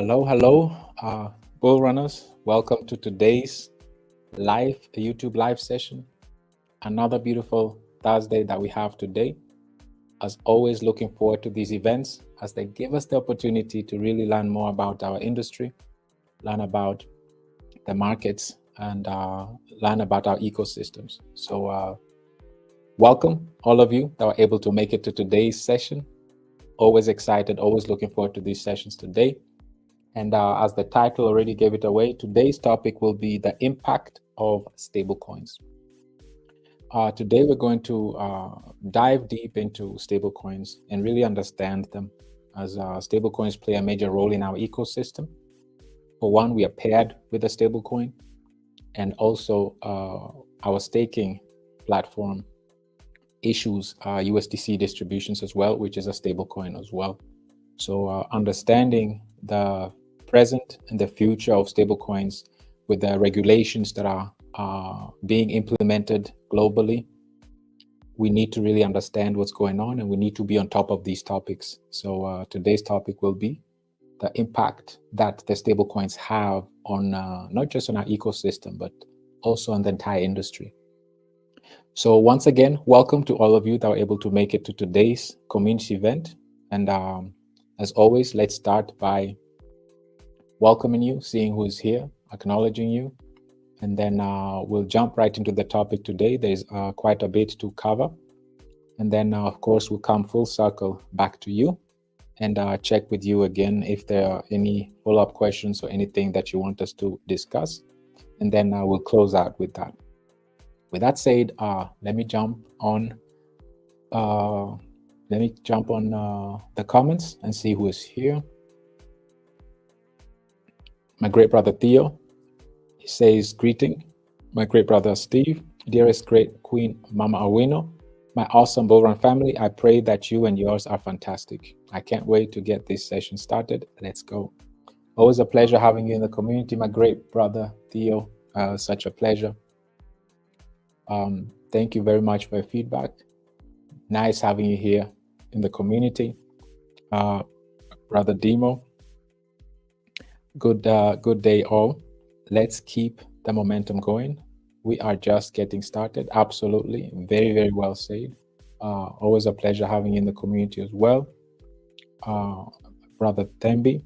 Hello, bull runners. Welcome to today's YouTube live session. Another beautiful Thursday that we have today. As always, looking forward to these events as they give us the opportunity to really learn more about our industry, learn about the markets, and learn about our ecosystems. So welcome all of you that were able to make it to today's session. Always excited, always looking forward to these sessions today. And as the title already gave it away, today's topic will be the impact of stablecoins. Today, we're going to dive deep into stablecoins and really understand them, as stablecoins play a major role in our ecosystem. For one, we are paired with a stablecoin, and also our staking platform issues USDC distributions as well, which is a stablecoin as well. So understanding the present and the future of stablecoins with the regulations that are being implemented globally, we need to really understand what's going on, and we need to be on top of these topics. So today's topic will be the impact that the stablecoins have on not just on our ecosystem, but also on the entire industry. So once again, welcome to all of you that were able to make it to today's community event. And as always, let's start by welcoming you, seeing who's here, acknowledging you, and then we'll jump right into the topic today. There's quite a bit to cover. And then, of course, we'll come full circle back to you and check with you again if there are any follow-up questions or anything that you want us to discuss. And then we'll close out with that. With that said, let me jump on the comments and see who is here. My great brother Theo, he says, greeting. My great brother Steve, dearest great Queen Mama Awino, my awesome BULLRUN family, I pray that you and yours are fantastic. I can't wait to get this session started. Let's go. Always a pleasure having you in the community, my great brother Theo. Such a pleasure. Thank you very much for your feedback. Nice having you here in the community. Brother Demo, good day all. Let's keep the momentum going. We are just getting started. Absolutely. Very, very well said. Always a pleasure having you in the community as well. Brother Thembi,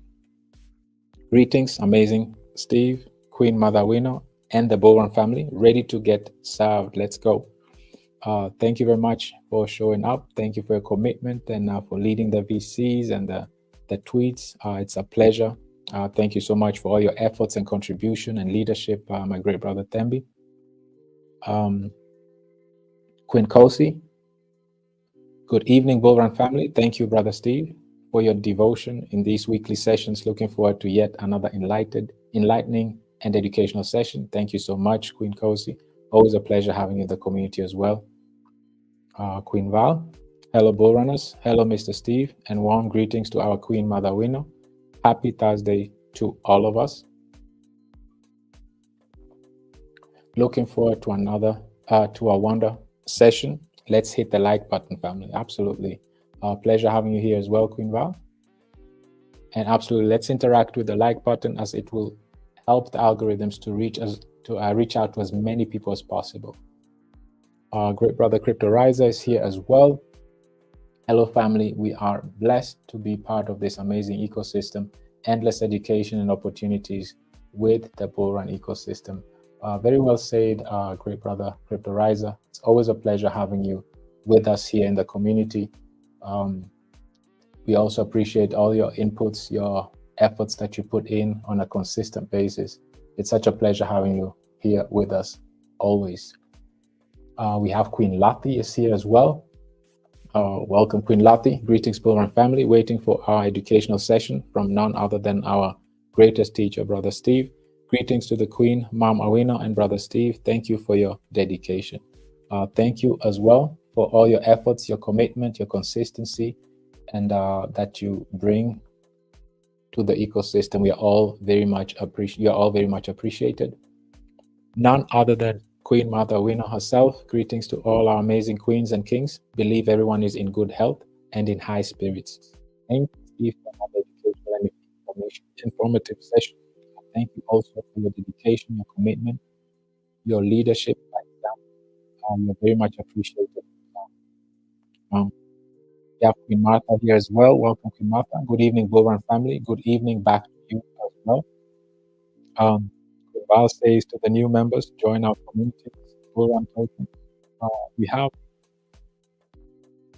greetings. Amazing. Steve, Queen Mother Wino, and the BULLRUN family ready to get served. Let's go. Thank you very much for showing up. Thank you for your commitment and for leading the VCs and the tweets. It's a pleasure. Thank you so much for all your efforts and contribution and leadership, my great brother Thembi. Queen Kosi, good evening, BULLRUN family. Thank you, brother Steve, for your devotion in these weekly sessions. Looking forward to yet another enlightening and educational session. Thank you so much, Queen Kosi. Always a pleasure having you in the community as well. Queen Val, hello BULLRUNNERS, hello Mr. Steve, and warm greetings to our Queen Mother Wino. Happy Thursday to all of us. Looking forward to another to a wonder session. Let's hit the like button, family. Absolutely. Pleasure having you here as well, Queen Val. And absolutely, let's interact with the like button, as it will help the algorithms to reach out to as many people as possible. Our great brother Crypto Riser is here as well. Hello, family. We are blessed to be part of this amazing ecosystem, endless education and opportunities with the BULLRUN ecosystem. Very well said, great brother Crypto Riser. It's always a pleasure having you with us here in the community. We also appreciate all your inputs, your efforts that you put in on a consistent basis. It's such a pleasure having you here with us always. We have Queen Lati is here as well. Welcome, Queen Lati. Greetings, BULLRUN family. Waiting for our educational session from none other than our greatest teacher, Brother Steve. Greetings to the Queen, Mom Awino, and Brother Steve. Thank you for your dedication. Thank you as well for all your efforts, your commitment, your consistency, and that you bring to the ecosystem. We are all very much appreciated. None other than Queen Mother Awino herself. Greetings to all our amazing queens and kings. Believe everyone is in good health and in high spirits. Thank you for that educational and informative session. Thank you also for your dedication, your commitment, your leadership. You're very much appreciated. Um, we have Queen Martha here as well. Welcome, Queen Martha. Good evening, BULLRUN family. Good evening back to you as well. Queen Val says to the new members, join our community, BULLRUN token. We have,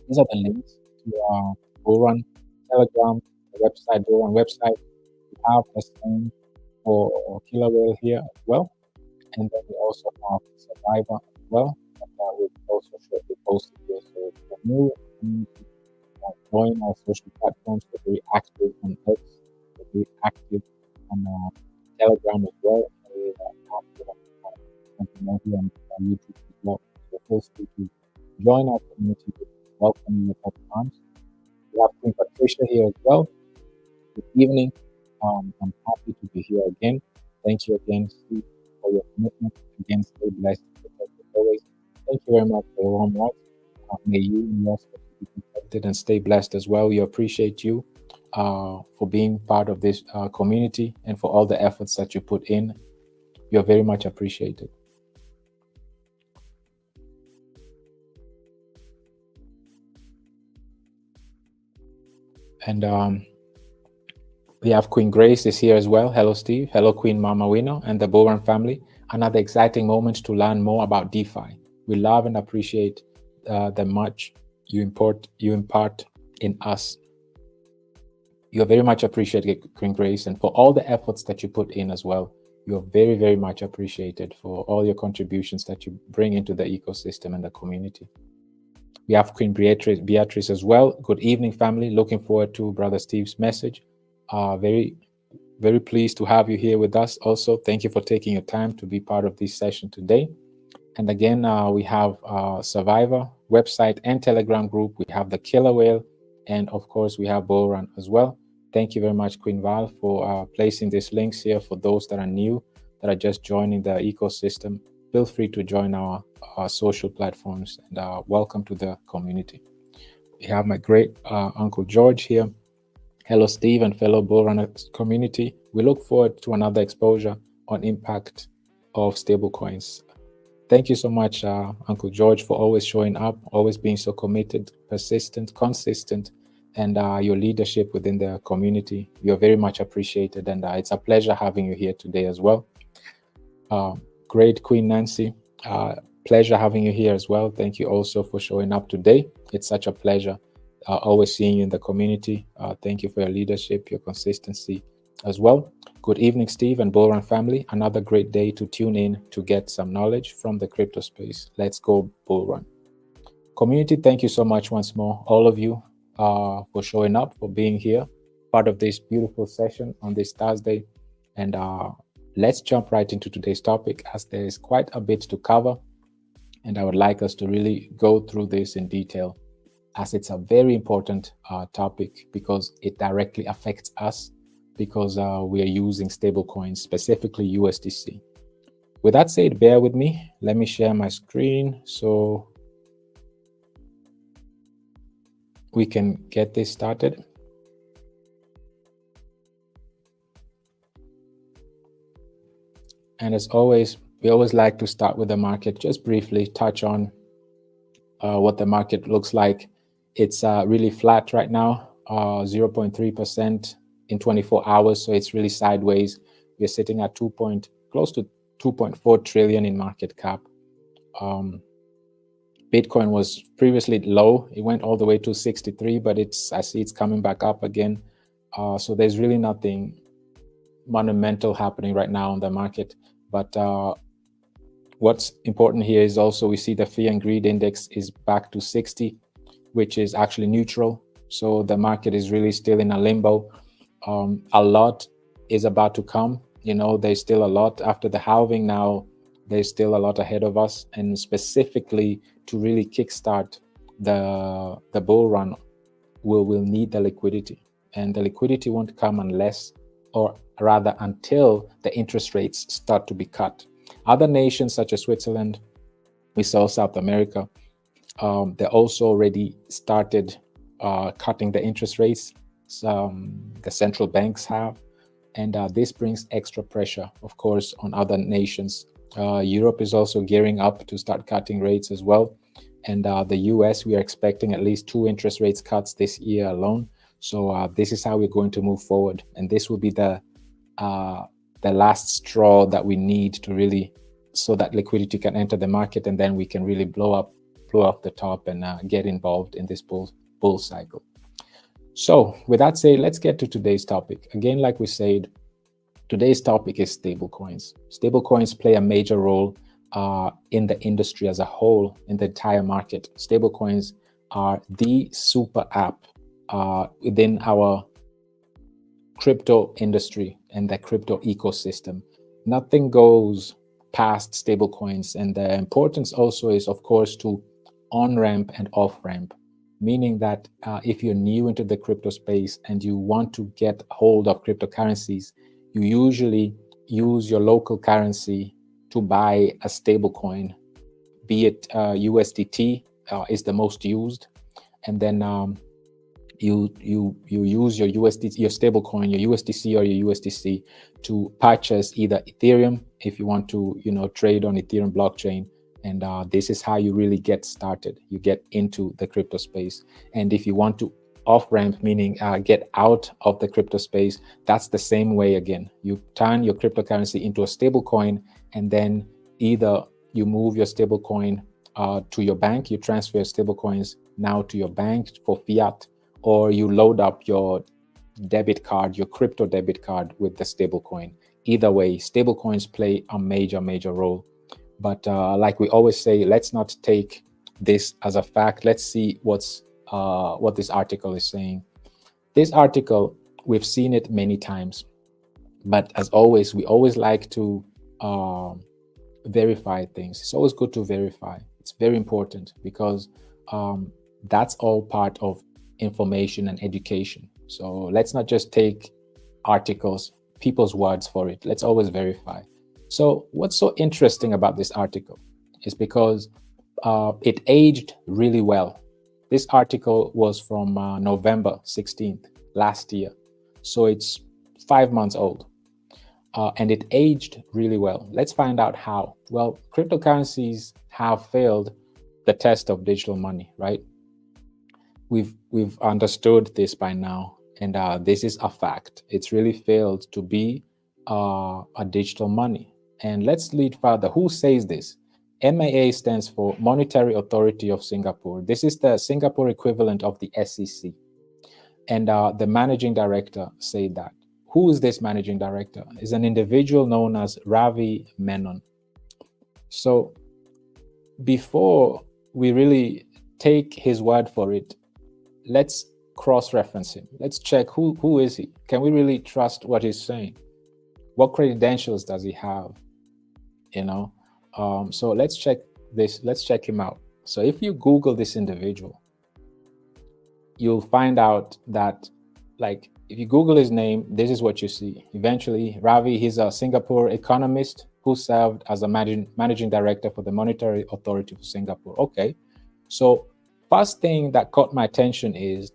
these are the links to our BULLRUN Telegram, the website, BULLRUN website. We have the same for Killer Whale here as well. And then we also have Survivor as well. That will also shortly posted here. So if you're new community, join our social platforms. We're very active on X, we're very active on Telegram as well. And we're active on YouTube as well. So feel free to join our community. Welcome you at times. We have Queen Patricia here as well. Good evening. I'm happy to be here again. Thank you again, Steve, for your commitment. Again, stay blessed as always. Thank you very much for your warm words. May you and yours be protected and stay blessed as well. We appreciate you for being part of this community and for all the efforts that you put in. You're very much appreciated. And we have Queen Grace is here as well. Hello, Steve. Hello, Queen Mama Wino and the BULLRUN family. Another exciting moment to learn more about DeFi. We love and appreciate the much you impart in us. You're very much appreciated, Queen Grace, and for all the efforts that you put in as well. You're very, very much appreciated for all your contributions that you bring into the ecosystem and the community. We have Queen Beatrice as well. Good evening, family. Looking forward to Brother Steve's message. Very, very pleased to have you here with us. Also, thank you for taking your time to be part of this session today. And again, we have Survivor website and Telegram group. We have the Killer Whale, and of course, we have BULLRUN as well. Thank you very much, Queen Val, for placing these links here for those that are new, that are just joining the ecosystem. Feel free to join our social platforms, and welcome to the community. We have my great Uncle George here. Hello, Steve and fellow BULLRUN community. We look forward to another exposure on impact of stablecoins. Thank you so much, Uncle George, for always showing up, always being so committed, persistent, consistent, and your leadership within the community. You're very much appreciated, and it's a pleasure having you here today as well. Great Queen Nancy, pleasure having you here as well. Thank you also for showing up today. It's such a pleasure always seeing you in the community. Thank you for your leadership, your consistency as well. Good evening, Steve and BULLRUN family. Another great day to tune in to get some knowledge from the crypto space. Let's go BULLRUN. Community, thank you so much once more, all of you, for showing up, for being here, part of this beautiful session on this Thursday. And let's jump right into today's topic, as there is quite a bit to cover. And I would like us to really go through this in detail, as it's a very important topic because it directly affects us, because we are using stablecoins, specifically USDC. With that said, bear with me. Let me share my screen so we can get this started. And as always, we always like to start with the market, just briefly touch on what the market looks like. It's really flat right now, 0.3% in 24 hours. So it's really sideways. We're sitting at close to 2.4 trillion in market cap. Bitcoin was previously low. It went all the way to 63, but I see it's coming back up again. So there's really nothing monumental happening right now on the market. But what's important here is also we see the fear and greed index is back to 60, which is actually neutral. So the market is really still in a limbo. A lot is about to come. You know, there's still a lot after the halving. Now there's still a lot ahead of us, and specifically to really kickstart the bull run, we'll need the liquidity, and the liquidity won't come unless, or rather until, the interest rates start to be cut. Other nations such as Switzerland, we saw South America, they also already started cutting the interest rates. The central banks have. And this brings extra pressure, of course, on other nations. Europe is also gearing up to start cutting rates as well. And the US, we are expecting at least 2 interest rates cuts this year alone. So this is how we're going to move forward. And this will be the last straw that we need to really, so that liquidity can enter the market, and then we can really blow up the top and get involved in this bull cycle. So with that said, let's get to today's topic. Again, like we said, today's topic is stablecoins. Stablecoins play a major role in the industry as a whole, in the entire market. Stablecoins are the super app within our crypto industry and the crypto ecosystem. Nothing goes past stablecoins, and the importance also is, of course, to on-ramp and off-ramp, meaning that if you're new into the crypto space and you want to get hold of cryptocurrencies, you usually use your local currency to buy a stablecoin, be it USDT is the most used, and then you use your USDT, your stablecoin, your USDC or your USDC to purchase either Ethereum if you want to, trade on Ethereum blockchain. And this is how you really get started. You get into the crypto space. And if you want to off-ramp, meaning get out of the crypto space, that's the same way again. You turn your cryptocurrency into a stablecoin, and then either you move your stablecoin to your bank, you transfer your stablecoins now to your bank for fiat, or you load up your debit card, your crypto debit card with the stablecoin. Either way, stablecoins play a major role. But like we always say, let's not take this as a fact. Let's see what this article is saying. This article, we've seen it many times, but as always, we always like to verify things. It's always good to verify. It's very important because that's all part of information and education. So let's not just take articles, people's words for it. Let's always verify. So what's so interesting about this article is because it aged really well. This article was from November 16th last year. So it's 5 months old. And it aged really well. Let's find out how. Well, cryptocurrencies have failed the test of digital money, right? We've understood this by now, and this is a fact. It's really failed to be a digital money. And let's lead further. Who says this? MAA stands for Monetary Authority of Singapore. This is the Singapore equivalent of the SEC. And the managing director said that. Who is this managing director? Is an individual known as Ravi Menon. So before we really take his word for it, let's cross-reference him. Let's check who is he? Can we really trust what he's saying? What credentials does he have? So let's check this. Let's check him out. So if you Google this individual, you'll find out that, like, if you Google his name, this is what you see. Eventually, Ravi, he's a Singapore economist who served as a managing director for the Monetary Authority of Singapore. Okay, so first thing that caught my attention is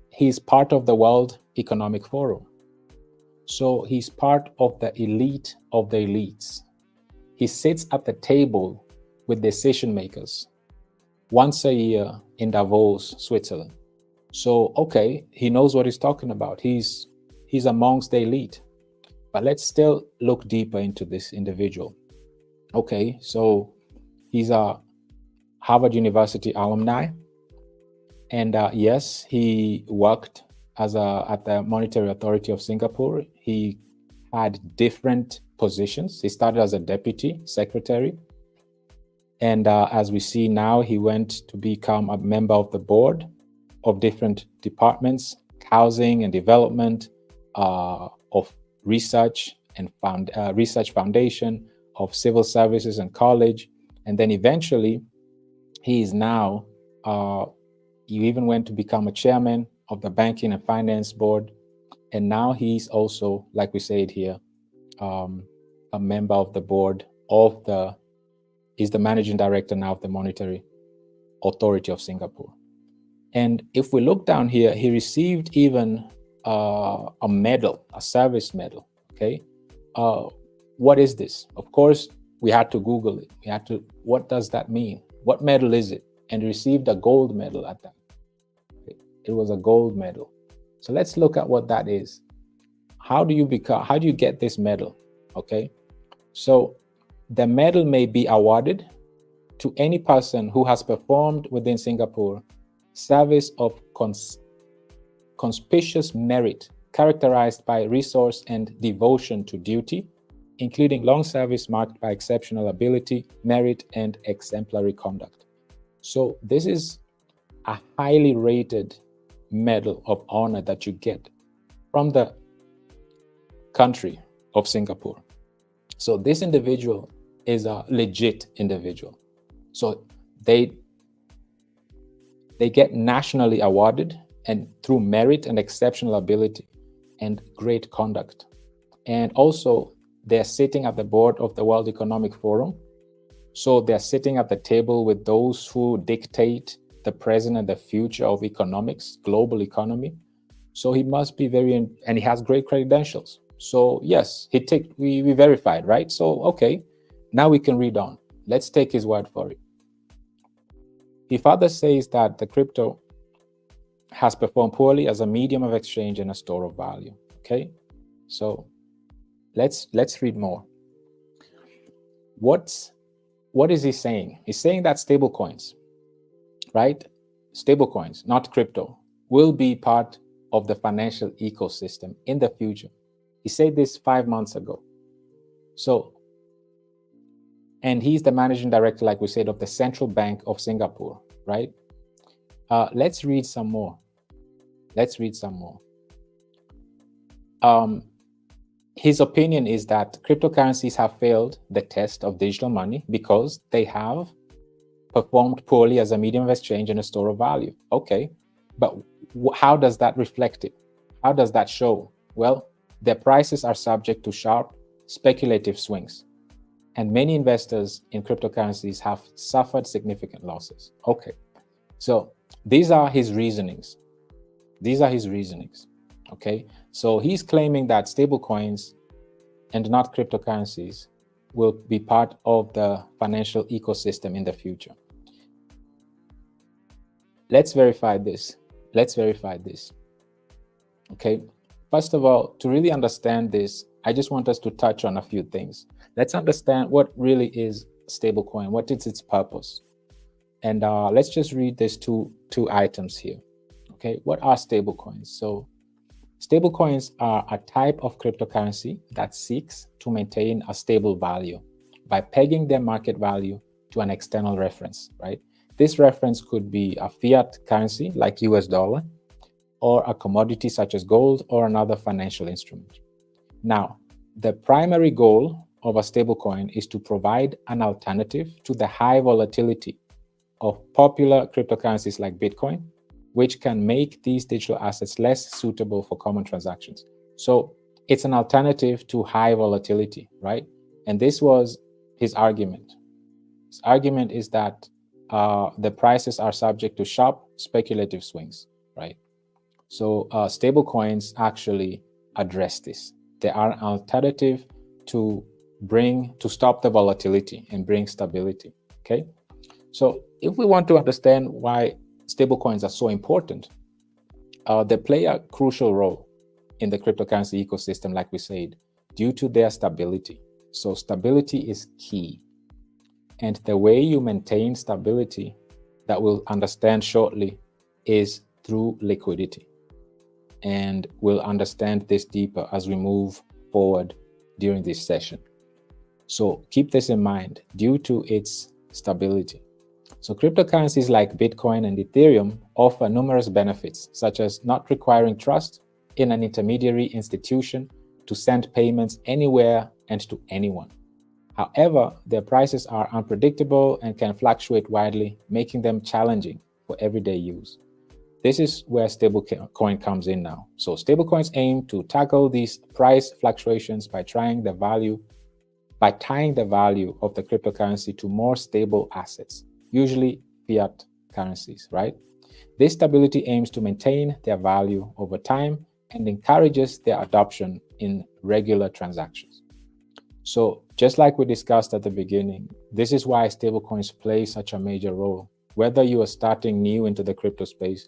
he's part of the World Economic Forum. So he's part of the elite of the elites. He sits at the table with decision makers once a year in Davos, Switzerland. So, okay, he knows what he's talking about. He's amongst the elite. But let's still look deeper into this individual. Okay, so he's a Harvard University alumni. And yes, he worked at the Monetary Authority of Singapore. He had different positions. He started as a deputy secretary. And as we see now, he went to become a member of the board of different departments, housing and development, of research and research foundation, of civil services and college. And then eventually, he is now, he even went to become a chairman of the Banking and Finance Board. And now he's also, like we said here, a member of the board of he's the managing director now of the Monetary Authority of Singapore. And if we look down here, he received even a medal, a service medal Okay, what is this? Of course, we had to Google it. We had to, what does that mean? What medal is it? And received a gold medal at that. Okay. It was a gold medal. So let's look at what that is. How do you get this medal? Okay, so the medal may be awarded to any person who has performed within Singapore service of conspicuous merit characterized by resource and devotion to duty, including long service marked by exceptional ability, merit, and exemplary conduct. So this is a highly rated medal of honor that you get from the country of Singapore. So this individual is a legit individual. So they get nationally awarded and through merit and exceptional ability and great conduct. And also they're sitting at the board of the World Economic Forum. So they're sitting at the table with those who dictate the present and the future of economics, global economy. So he must be and he has great credentials. So yes, we verified, right? So, okay, now we can read on. Let's take his word for it. He further says that the crypto has performed poorly as a medium of exchange and a store of value. Okay, so let's read more. What is he saying? He's saying that stablecoins, right? Stablecoins, not crypto, will be part of the financial ecosystem in the future. He said this 5 months ago. So, and he's the managing director, like we said, of the Central Bank of Singapore, right? Let's read some more. His opinion is that cryptocurrencies have failed the test of digital money because they have performed poorly as a medium of exchange and a store of value. Okay, but how does that reflect it? How does that show? Well, their prices are subject to sharp speculative swings, and many investors in cryptocurrencies have suffered significant losses. Okay, so these are his reasonings. Okay, so he's claiming that stablecoins and not cryptocurrencies will be part of the financial ecosystem in the future. Let's verify this. Okay, first of all, to really understand this, I just want us to touch on a few things. Let's understand what really is stablecoin, what is its purpose. And let's just read these two items here. Okay, what are stablecoins? So stablecoins are a type of cryptocurrency that seeks to maintain a stable value by pegging their market value to an external reference, right? This reference could be a fiat currency like US dollar, or a commodity such as gold or another financial instrument. Now, the primary goal of a stablecoin is to provide an alternative to the high volatility of popular cryptocurrencies like Bitcoin, which can make these digital assets less suitable for common transactions. So it's an alternative to high volatility, right? And this was his argument. His argument is that the prices are subject to sharp speculative swings, right? So stable coins actually address this. They are an alternative to stop the volatility and bring stability, okay? So if we want to understand why stablecoins are so important, they play a crucial role in the cryptocurrency ecosystem, like we said, due to their stability. So stability is key. And the way you maintain stability, that we'll understand shortly, is through liquidity. And we'll understand this deeper as we move forward during this session. So keep this in mind, due to its stability. So cryptocurrencies like Bitcoin and Ethereum offer numerous benefits, such as not requiring trust in an intermediary institution to send payments anywhere and to anyone. However, their prices are unpredictable and can fluctuate widely, making them challenging for everyday use. This is where stablecoin comes in now. So stablecoins aim to tackle these price fluctuations by tying the value of the cryptocurrency to more stable assets, usually fiat currencies, right? This stability aims to maintain their value over time and encourages their adoption in regular transactions. So just like we discussed at the beginning, this is why stablecoins play such a major role. Whether you are starting new into the crypto space,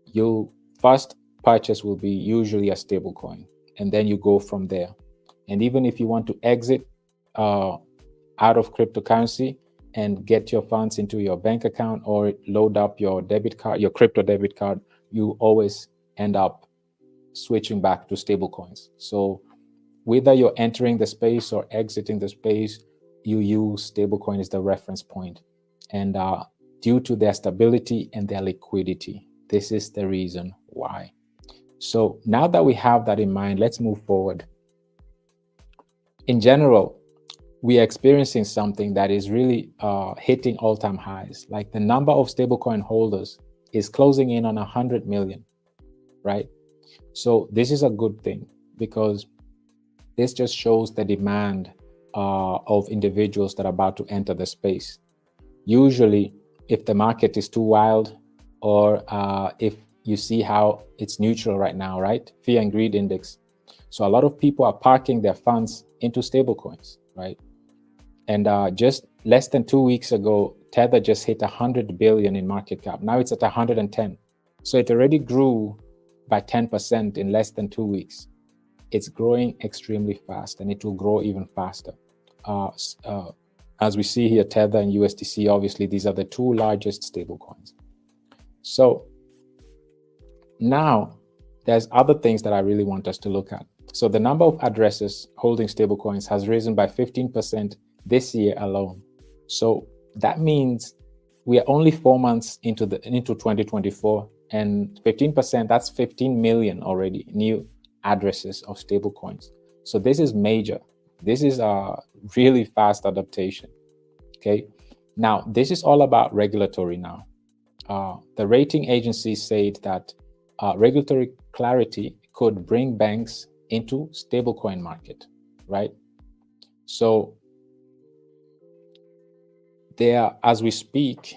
your first purchase will be usually a stablecoin, and then you go from there. And even if you want to exit out of cryptocurrency and get your funds into your bank account or load up your debit card, your crypto debit card, you always end up switching back to stablecoins. So whether you're entering the space or exiting the space, you use stablecoin as the reference point. And due to their stability and their liquidity, this is the reason why. So now that we have that in mind, let's move forward. In general, we are experiencing something that is really hitting all-time highs. Like the number of stablecoin holders is closing in on 100 million, right? So this is a good thing because this just shows the demand of individuals that are about to enter the space. Usually, if the market is too wild, or if you see how it's neutral right now, right? Fear and greed index. So a lot of people are parking their funds into stablecoins, right? And just less than 2 weeks ago, Tether just hit 100 billion in market cap. Now it's at 110. So it already grew by 10% in less than 2 weeks. It's growing extremely fast, and it will grow even faster. As we see here, Tether and USDC, obviously, these are the two largest stablecoins. So now there's other things that I really want us to look at. So the number of addresses holding stablecoins has risen by 15% this year alone. So that means we are only 4 months into 2024, and 15%, that's 15 million already new addresses of stablecoins. So this is major. This is a really fast adaptation. Okay. Now, this is all about regulatory now. The rating agencies said that regulatory clarity could bring banks into stablecoin market, right? So there, as we speak,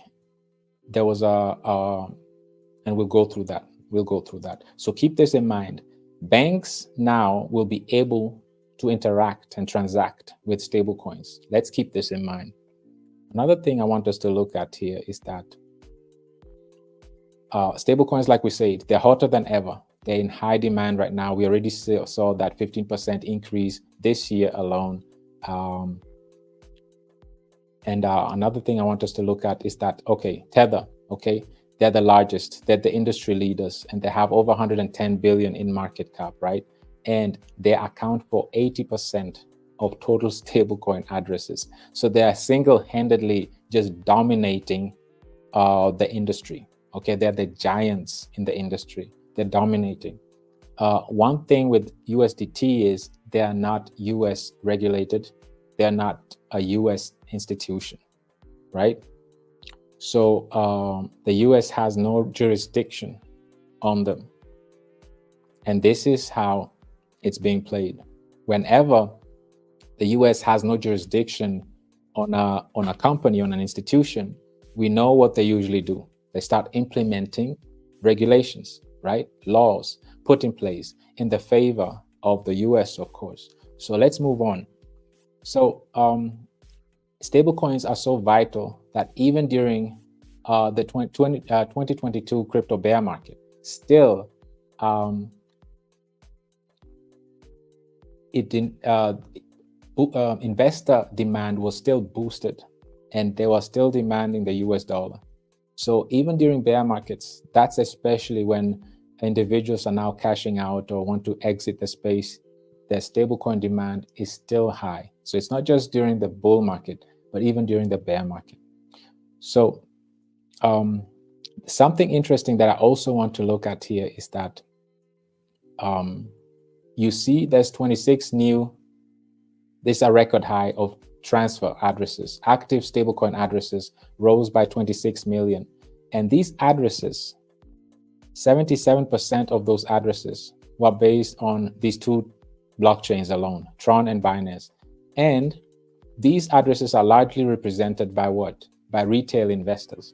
there was and we'll go through that. We'll go through that. So keep this in mind. Banks now will be able to interact and transact with stablecoins. Let's keep this in mind. Another thing I want us to look at here is that stablecoins, like we said, they're hotter than ever. They're in high demand right now. We already saw that 15% increase this year alone. And another thing I want us to look at is that, okay, Tether, okay, they're the largest, they're the industry leaders, and they have over 110 billion in market cap, right? And they account for 80% of total stablecoin addresses. So they are single-handedly just dominating the industry. Okay, they're the giants in the industry. They're dominating. One thing with USDT is they are not US regulated. They're not a US institution, right? So the US has no jurisdiction on them. And this is how it's being played. Whenever the US has no jurisdiction on a company, on an institution, we know what they usually do. They start implementing regulations, right? Laws put in place in the favor of the US, of course. So let's move on. So stablecoins are so vital that even during the 2022 crypto bear market, still investor demand was still boosted, and they were still demanding the US dollar. So even during bear markets, that's especially when individuals are now cashing out or want to exit the space, their stablecoin demand is still high. So it's not just during the bull market, but even during the bear market. So something interesting that I also want to look at here is that you see there's 26 new, this is a record high of transfer addresses. Active stablecoin addresses rose by 26 million. And these addresses, 77% of those addresses were based on these two blockchains alone, Tron and Binance. And these addresses are largely represented by what? By retail investors.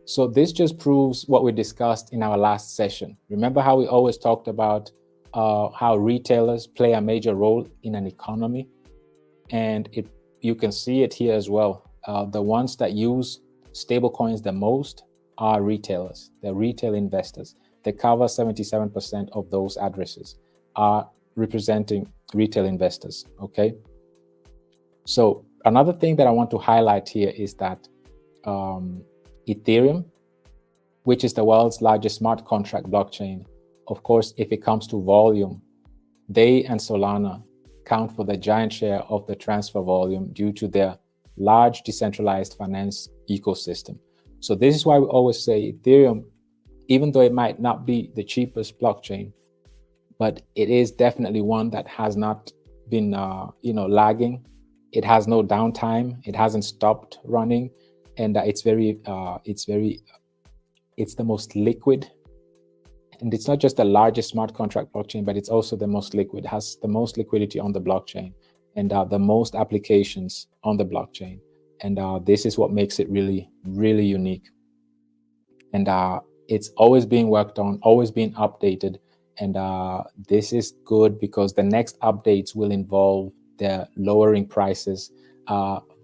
So this just proves what we discussed in our last session. Remember how we always talked about how retailers play a major role in an economy. And you can see it here as well. The ones that use stablecoins the most are retailers. They're retail investors. They cover 77% of those addresses are representing retail investors, okay? So another thing that I want to highlight here is that Ethereum, which is the world's largest smart contract blockchain, of course, if it comes to volume, they and Solana count for the giant share of the transfer volume due to their large decentralized finance ecosystem. So this is why we always say Ethereum, even though it might not be the cheapest blockchain, but it is definitely one that has not been lagging. It has no downtime. It hasn't stopped running, and it's the most liquid. And it's not just the largest smart contract blockchain, but it's also the most liquid. It has the most liquidity on the blockchain, and the most applications on the blockchain. And this is what makes it really, really unique. And it's always being worked on, always being updated. And this is good because the next updates will involve the lowering prices,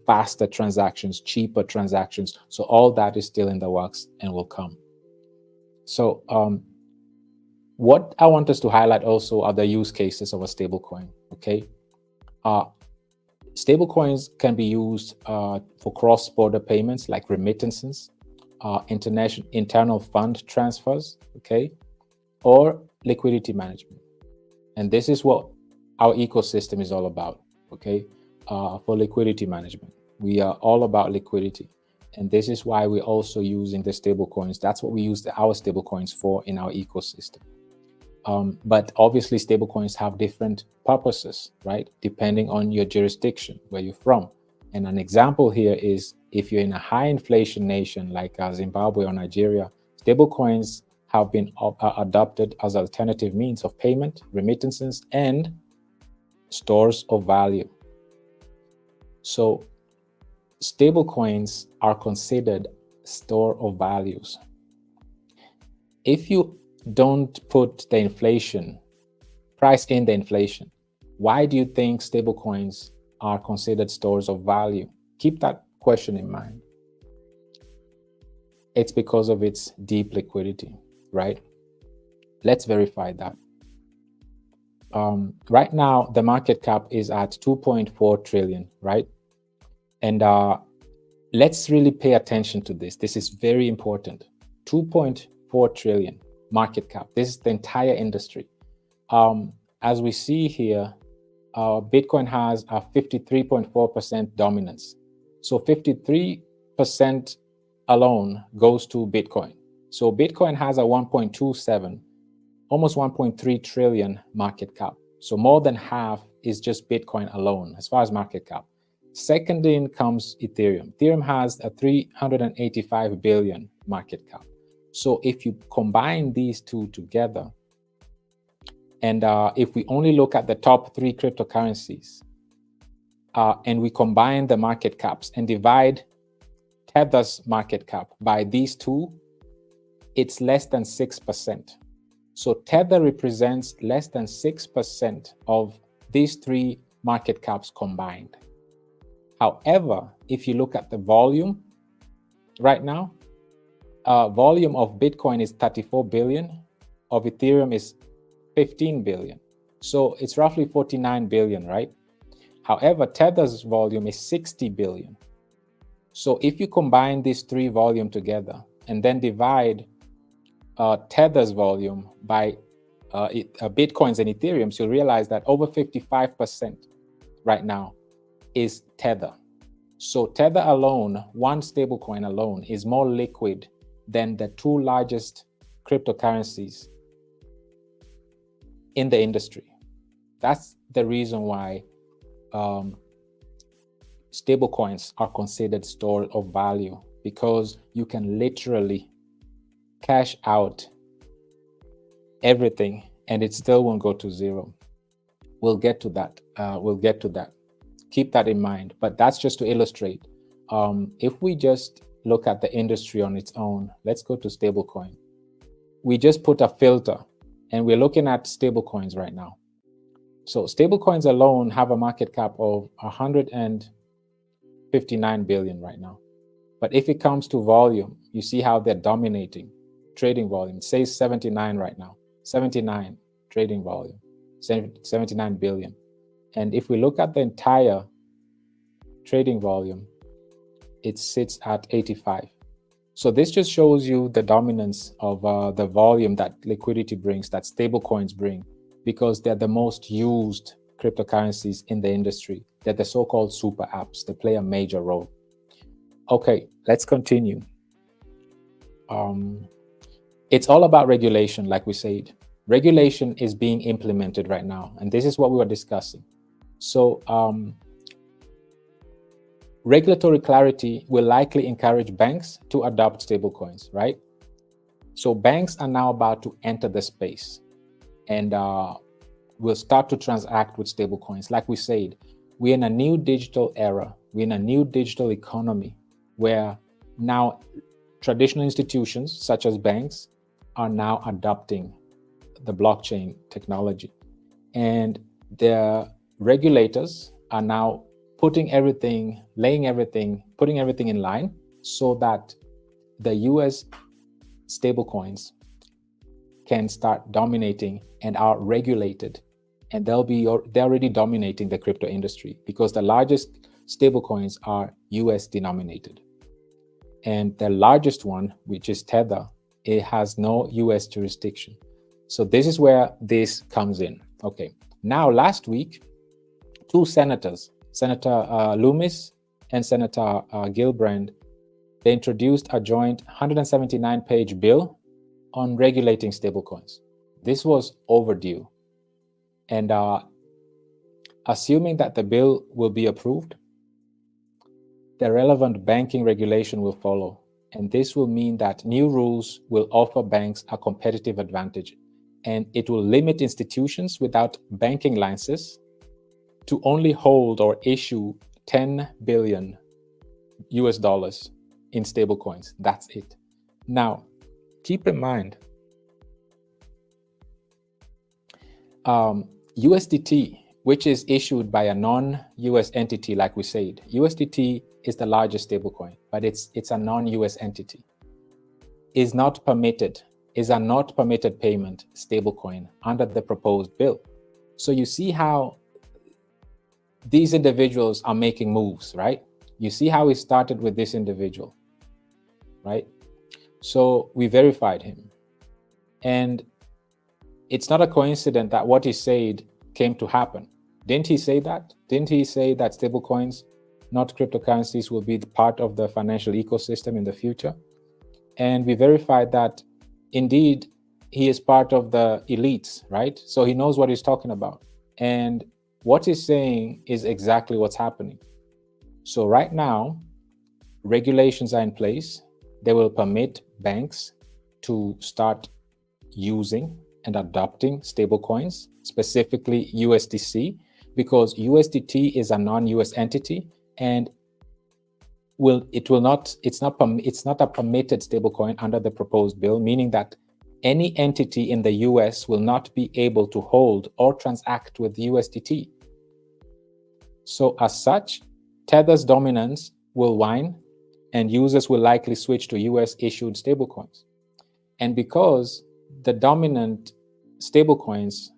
faster transactions, cheaper transactions. So all that is still in the works and will come. So what I want us to highlight also are the use cases of a stablecoin, okay? Stablecoins can be used for cross-border payments like remittances, internal fund transfers, okay? Or liquidity management. And this is what our ecosystem is all about, okay? For liquidity management. We are all about liquidity. And this is why we're also using the stablecoins. That's what we use our stablecoins for in our ecosystem. But obviously stablecoins have different purposes, right? Depending on your jurisdiction, where you're from. And an example here is if you're in a high inflation nation like Zimbabwe or Nigeria, stablecoins have been adopted as alternative means of payment, remittances, and stores of value. So stablecoins are considered store of values. If you don't put the inflation, price in the inflation, why do you think stablecoins are considered stores of value? Keep that question in mind. It's because of its deep liquidity, right? Let's verify that. Right now, the market cap is at 2.4 trillion, right? And let's really pay attention to this. This is very important. 2.4 trillion market cap. This is the entire industry. As we see here, Bitcoin has a 53.4% dominance. So 53% alone goes to Bitcoin. So Bitcoin has a 1.27, almost 1.3 trillion market cap. So more than half is just Bitcoin alone as far as market cap. Second in comes Ethereum. Ethereum has a 385 billion market cap. So if you combine these two together, and if we only look at the top 3 cryptocurrencies, and we combine the market caps and divide Tether's market cap by these two, it's less than 6%. So Tether represents less than 6% of these 3 market caps combined. However, if you look at the volume right now, volume of Bitcoin is 34 billion, of Ethereum is 15 billion. So it's roughly 49 billion, right? However, Tether's volume is 60 billion. So if you combine these 3 volumes together and then divide Tether's volume by Bitcoins and Ethereum, you'll realize that over 55% right now is Tether. So Tether alone, one stablecoin alone, is more liquid than the 2 largest cryptocurrencies in the industry. That's the reason why stablecoins are considered store of value, because you can literally cash out everything and it still won't go to zero. We'll get to that. Keep that in mind. But that's just to illustrate. If we just look at the industry on its own, let's go to stablecoin. We just put a filter And we're looking at stablecoins right now. So stablecoins alone have a market cap of 159 billion right now. But if it comes to volume, you see how they're dominating trading volume. It says 79 right now, 79 trading volume, 79 billion. And if we look at the entire trading volume, it sits at 85. So this just shows you the dominance of the volume that liquidity brings, that stablecoins bring, because they're the most used cryptocurrencies in the industry. They're the so-called super apps. They play a major role. Okay, let's continue. It's all about regulation, like we said. Regulation is being implemented right now, and this is what we were discussing. So regulatory clarity will likely encourage banks to adopt stablecoins, right? So banks are now about to enter the space and will start to transact with stablecoins. Like we said, we're in a new digital era. We're in a new digital economy where now traditional institutions such as banks are now adopting the blockchain technology. And the regulators are now putting everything, putting everything in line so that the US stablecoins can start dominating and are regulated. And they're already dominating the crypto industry because the largest stablecoins are US denominated. And the largest one, which is Tether, it has no US jurisdiction. So this is where this comes in. Okay. Now, last week, two senators, Senator Loomis and Senator Gillibrand, they introduced a joint 179-page bill on regulating stablecoins. This was overdue. And assuming that the bill will be approved, the relevant banking regulation will follow. And this will mean that new rules will offer banks a competitive advantage. And it will limit institutions without banking licenses to only hold or issue 10 billion US dollars in stablecoins. That's it. Now, keep in mind, USDT, which is issued by a non-US entity, like we said, USDT is the largest stablecoin, but it's a non-US entity, is a not permitted payment stablecoin under the proposed bill. So you see how these individuals are making moves, right? You see how we started with this individual, right? So we verified him. And it's not a coincidence that what he said came to happen. Didn't he say that? Didn't he say that stablecoins, not cryptocurrencies, will be part of the financial ecosystem in the future? And we verified that indeed he is part of the elites, right? So he knows what he's talking about. And what he's saying is exactly what's happening. So right now, regulations are in place. They will permit banks to start using and adopting stablecoins, specifically USDC, because USDT is a non-US entity and it's not a permitted stablecoin under the proposed bill, meaning that any entity in the US will not be able to hold or transact with USDT. So as such, Tether's dominance will wane and users will likely switch to US issued stablecoins. And because the dominant stablecoins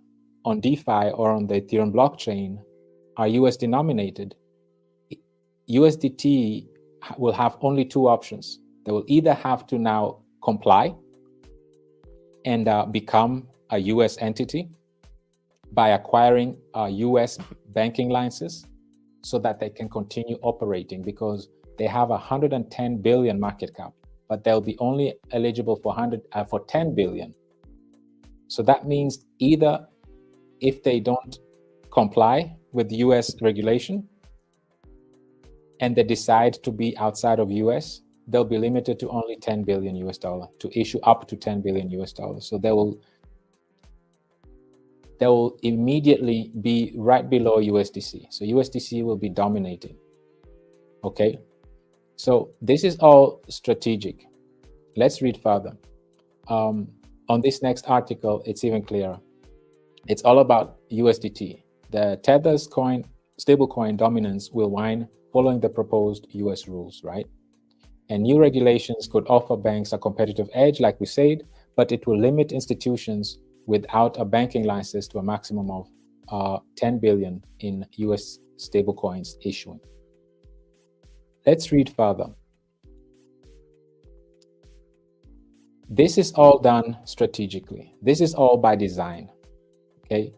on DeFi or on the Ethereum blockchain are US denominated, USDT will have only two options. They will either have to now comply and become a US entity by acquiring a US banking license so that they can continue operating, because they have 110 billion market cap, but they'll be only eligible for 10 billion. So that means either if they don't comply with US regulation and they decide to be outside of US, they'll be limited to only 10 billion US dollar, to issue up to 10 billion US dollars. So they will immediately be right below USDC. So USDC will be dominating. Okay. So this is all strategic. Let's read further. on this next article, it's even clearer. It's all about USDT. The Tether's coin, stablecoin dominance will wane following the proposed US rules, right? And new regulations could offer banks a competitive edge, like we said, but it will limit institutions without a banking license to a maximum of 10 billion in US stablecoins issuing. Let's read further. This is all done strategically. This is all by design. Okay.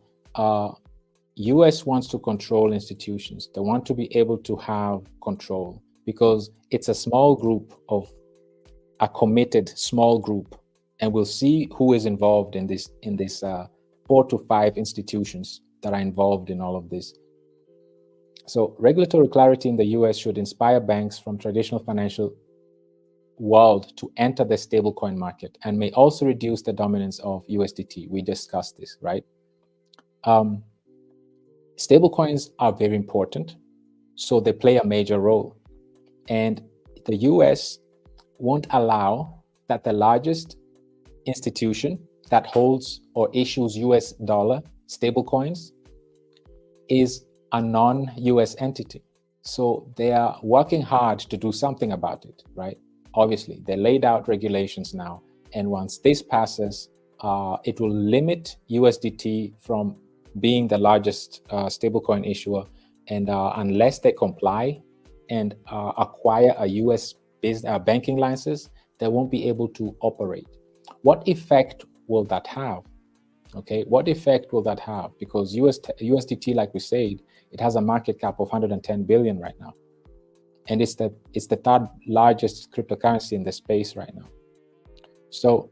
US wants to control institutions. They want to be able to have control because it's a small group of a committed small group, and we'll see who is involved in this 4 to 5 institutions that are involved in all of this. So regulatory clarity in the US should inspire banks from traditional financial world to enter the stablecoin market and may also reduce the dominance of USDT. We discussed this, right? Stablecoins are very important, so they play a major role. And the US won't allow that the largest institution that holds or issues US dollar stablecoins is a non-US entity. So they are working hard to do something about it, right? Obviously, they laid out regulations now. And once this passes, it will limit USDT from being the largest stablecoin issuer. And unless they comply and acquire a US banking license, they won't be able to operate. What effect will that have? Okay, what effect will that have? Because USDT, like we said, it has a market cap of 110 billion right now. And it's the third largest cryptocurrency in the space right now. So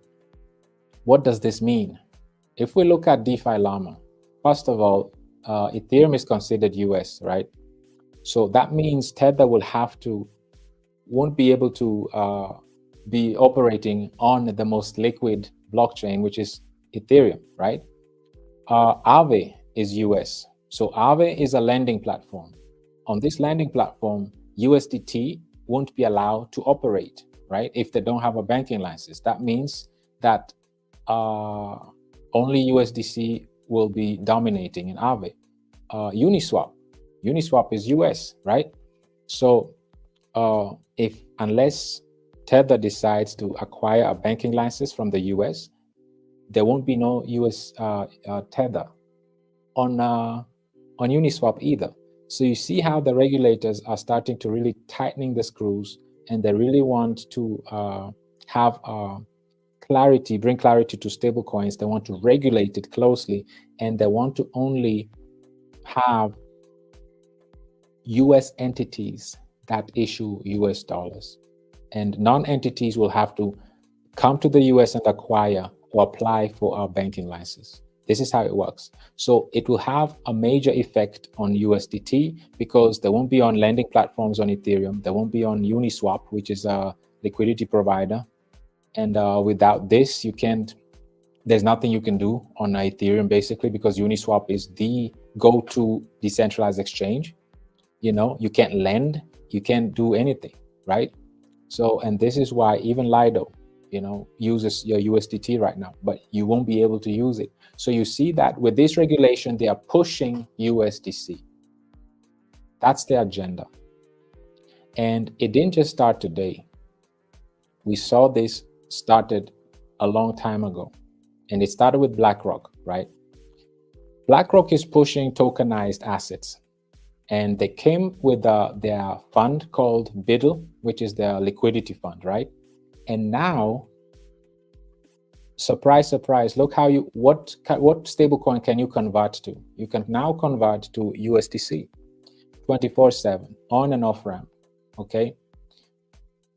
what does this mean? If we look at DeFi Llama, first of all, Ethereum is considered US, right? So that means Tether won't be able to be operating on the most liquid blockchain, which is Ethereum, right? Aave is US. So Aave is a lending platform. On this lending platform, USDT won't be allowed to operate, right? If they don't have a banking license. That means that only USDC will be dominating in Aave. Uniswap is US, right? So unless Tether decides to acquire a banking license from the US, there won't be no US Tether on Uniswap either. So you see how the regulators are starting to really tightening the screws, and they really want to have bring clarity to stablecoins. They want to regulate it closely, and they want to only have US entities that issue US dollars. And non-entities will have to come to the US and acquire or apply for a banking license. This is how it works. So it will have a major effect on USDT because they won't be on lending platforms on Ethereum. They won't be on Uniswap, which is a liquidity provider. And without this, there's nothing you can do on Ethereum basically, because Uniswap is the go-to decentralized exchange. You know, you can't lend, you can't do anything, right? So, and this is why even Lido, uses your USDT right now, but you won't be able to use it. So you see that with this regulation, they are pushing USDC. That's the agenda. And it didn't just start today. We saw this started a long time ago, and it started with BlackRock, right? BlackRock is pushing tokenized assets, and they came with their fund called BULLRUN, which is their liquidity fund, right? And now, surprise, surprise, look how what stablecoin can you convert to? You can now convert to USDC 24/7 on and off ramp, okay?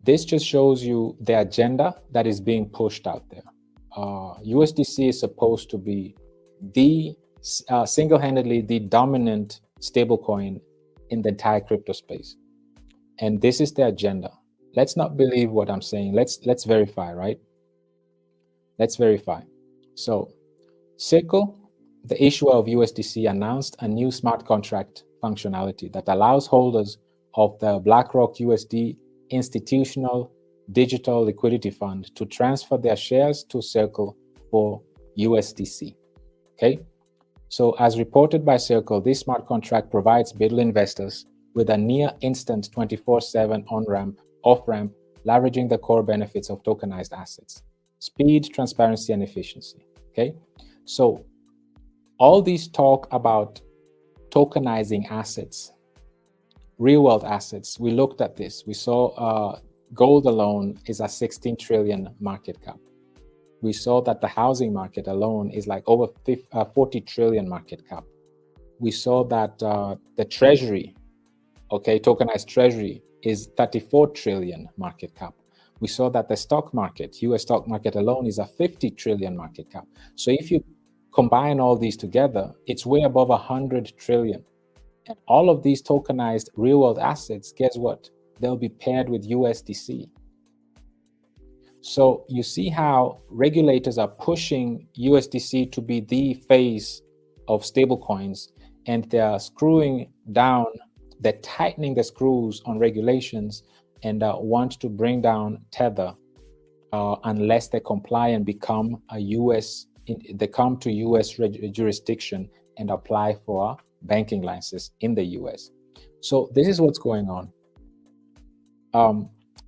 This just shows you the agenda that is being pushed out there. USDC is supposed to be the single-handedly the dominant stablecoin in the entire crypto space. And this is the agenda. Let's not believe what I'm saying. Let's verify, right? Let's verify. So Circle, the issuer of USDC, announced a new smart contract functionality that allows holders of the BlackRock USD institutional digital liquidity fund to transfer their shares to Circle for USDC. Okay, so as reported by Circle, this smart contract provides BULLRUN investors with a near instant 24/7 on-ramp, off-ramp, leveraging the core benefits of tokenized assets: speed, transparency, and efficiency. Okay, so all these talk about tokenizing assets, real world assets. We looked at this. We saw gold alone is a 16 trillion market cap. We saw that the housing market alone is like over 40 trillion market cap. We saw that the treasury, okay, tokenized treasury, is 34 trillion market cap. We saw that the stock market, US stock market alone, is a 50 trillion market cap. So if you combine all these together, it's way above 100 trillion. And all of these tokenized real world assets, guess what? They'll be paired with USDC. So you see how regulators are pushing USDC to be the face of stablecoins, and they're screwing down, they're tightening the screws on regulations, and want to bring down Tether unless they comply and become a they come to US jurisdiction and apply for a banking license in the US. So this is what's going on.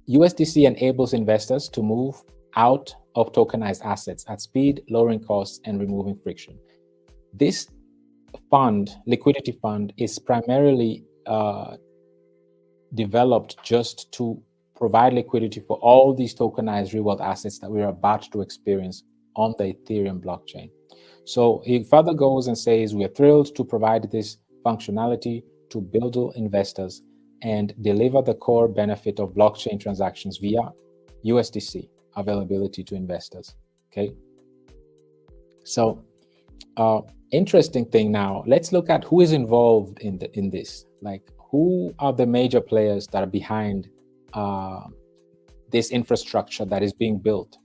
USDC enables investors to move out of tokenized assets at speed, lowering costs and removing friction. This fund, liquidity fund, is primarily developed just to provide liquidity for all these tokenized real world assets that we're about to experience on the Ethereum blockchain. So he further goes and says, we are thrilled to provide this functionality to BULLRUN investors and deliver the core benefit of blockchain transactions via USDC availability to investors. Okay. So interesting thing now, let's look at who is involved in this. Like, who are the major players that are behind this infrastructure that is being built?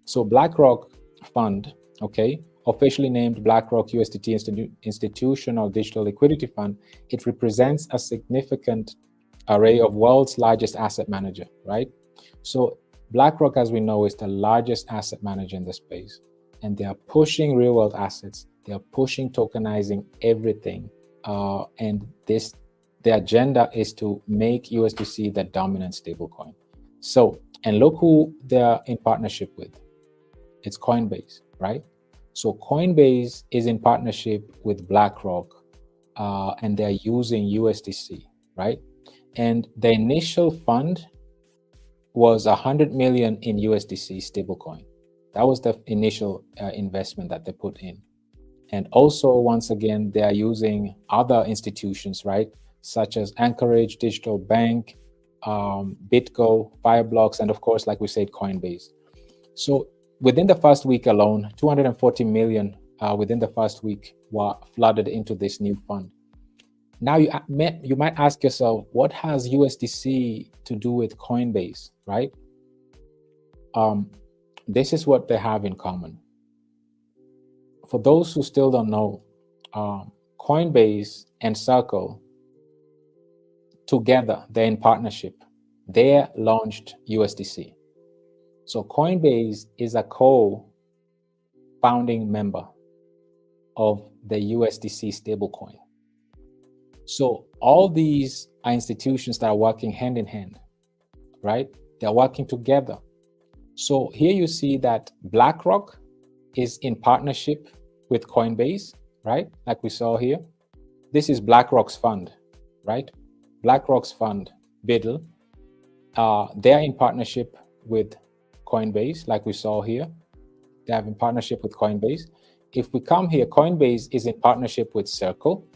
So BlackRock Fund, okay, officially named BlackRock USDT Institutional Digital Liquidity Fund, it represents a significant array of world's largest asset manager, right? So BlackRock, as we know, is the largest asset manager in the space, and they are pushing real world assets. They are pushing tokenizing everything, and the agenda is to make USDC the dominant stablecoin. So, and look who they're in partnership with. It's Coinbase, right? So Coinbase is in partnership with BlackRock, and they're using USDC, right? And the initial fund was 100 million in USDC stablecoin. That was the initial investment that they put in. And also, once again, they are using other institutions, right? Such as Anchorage Digital Bank, BitGo, Fireblocks, and of course, like we said, Coinbase. So within the first week alone, 240 million within the first week were flooded into this new fund. Now you might ask yourself, what has USDC to do with Coinbase, right? This is what they have in common. For those who still don't know, Coinbase and Circle, together, they're in partnership. They launched USDC. So Coinbase is a co-founding member of the USDC stablecoin. So all these are institutions that are working hand in hand, right? They're working together. So here you see that BlackRock is in partnership with Coinbase, right? Like we saw here. This is BlackRock's fund, right? BlackRock's fund, BULLRUN, they're in partnership with Coinbase, like we saw here. They have in partnership with Coinbase. If we come here, Coinbase is in partnership with Circle,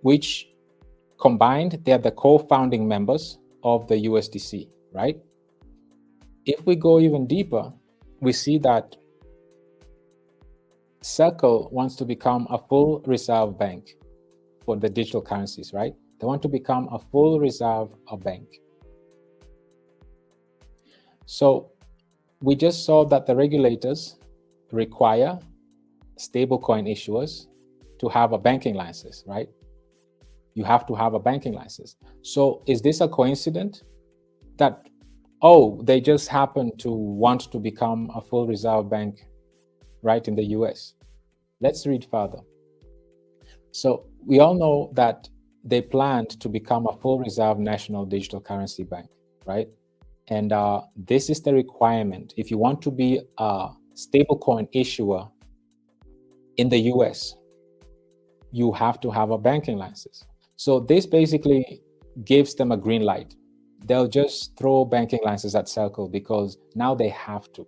which combined, they're the co-founding members of the USDC, right? If we go even deeper, we see that Circle wants to become a full reserve bank for the digital currencies, right? They want to become a full reserve bank. So we just saw that the regulators require stablecoin issuers to have a banking license, right? You have to have a banking license. So is this a coincidence that, oh, they just happen to want to become a full reserve bank right, in the US. Let's read further. So we all know that they planned to become a full reserve national digital currency bank, right? And this is the requirement. If you want to be a stablecoin issuer in the US, you have to have a banking license. So this basically gives them a green light. They'll just throw banking license at Circle because now they have to.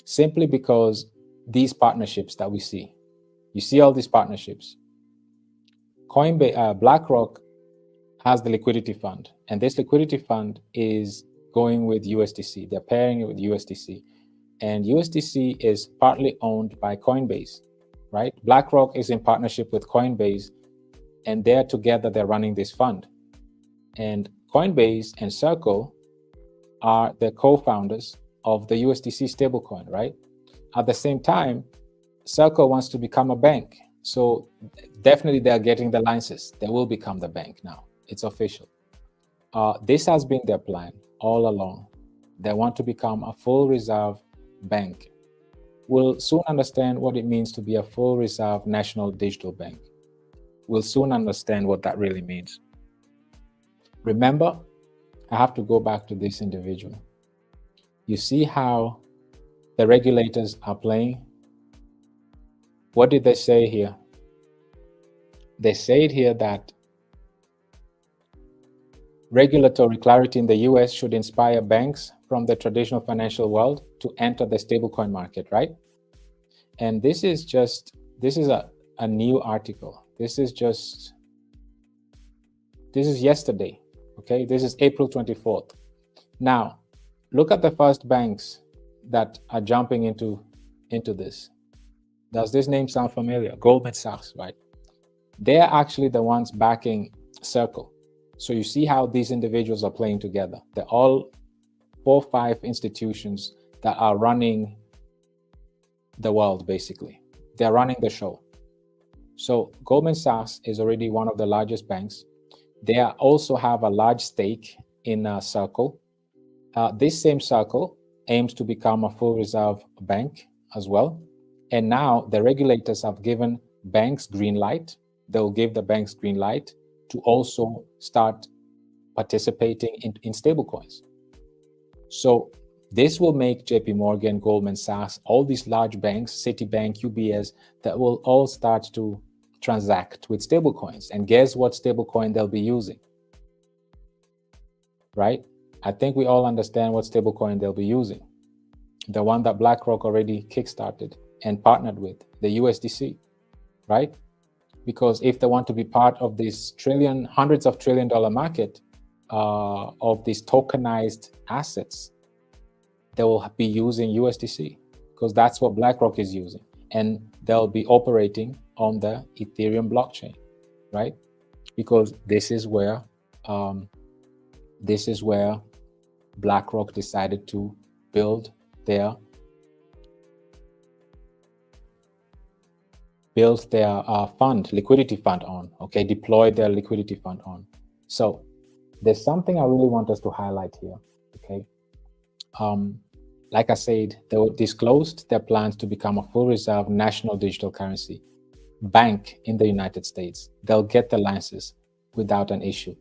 Simply because these partnerships that we see, you see all these partnerships. Coinbase, BlackRock has the liquidity fund, and this liquidity fund is going with USDC. They're pairing it with USDC, and USDC is partly owned by Coinbase, right? BlackRock is in partnership with Coinbase, and they're together, they're running this fund. And Coinbase and Circle are the co-founders of the USDC stablecoin, right? At the same time, Circle wants to become a bank. So definitely they're getting the license. They will become the bank now. It's official. This has been their plan all along. They want to become a full reserve bank. We'll soon understand what it means to be a full reserve national digital bank. We'll soon understand what that really means. Remember, I have to go back to this individual. You see how the regulators are playing? What did they say here? They said here that regulatory clarity in the US should inspire banks from the traditional financial world to enter the stablecoin market, right? And this is a new article. This is yesterday, okay? This is April 24th. Now, look at the first banks that are jumping into this. Does this name sound familiar? Goldman Sachs, right? They're actually the ones backing Circle. So you see how these individuals are playing together. They're all 4 or 5 institutions that are running the world, basically. They're running the show. So Goldman Sachs is already one of the largest banks. They also have a large stake in Circle. This same Circle aims to become a full reserve bank as well. And now the regulators have given banks green light. They'll give the banks green light to also start participating in stablecoins. So this will make JP Morgan, Goldman Sachs, all these large banks, Citibank, UBS, that will all start to transact with stablecoins. And guess what stablecoin they'll be using? Right? I think we all understand what stablecoin they'll be using. The one that BlackRock already kickstarted and partnered with, the USDC, right? Because if they want to be part of this hundreds of trillion dollar market of these tokenized assets, they will be using USDC because that's what BlackRock is using. And they'll be operating on the Ethereum blockchain, right? Because this is where BlackRock decided to build their fund, liquidity fund on, okay, deploy their liquidity fund on. So there's something I really want us to highlight here, okay? Like I said, they disclosed their plans to become a full reserve national digital currency bank in the United States. They'll get the license without an issue.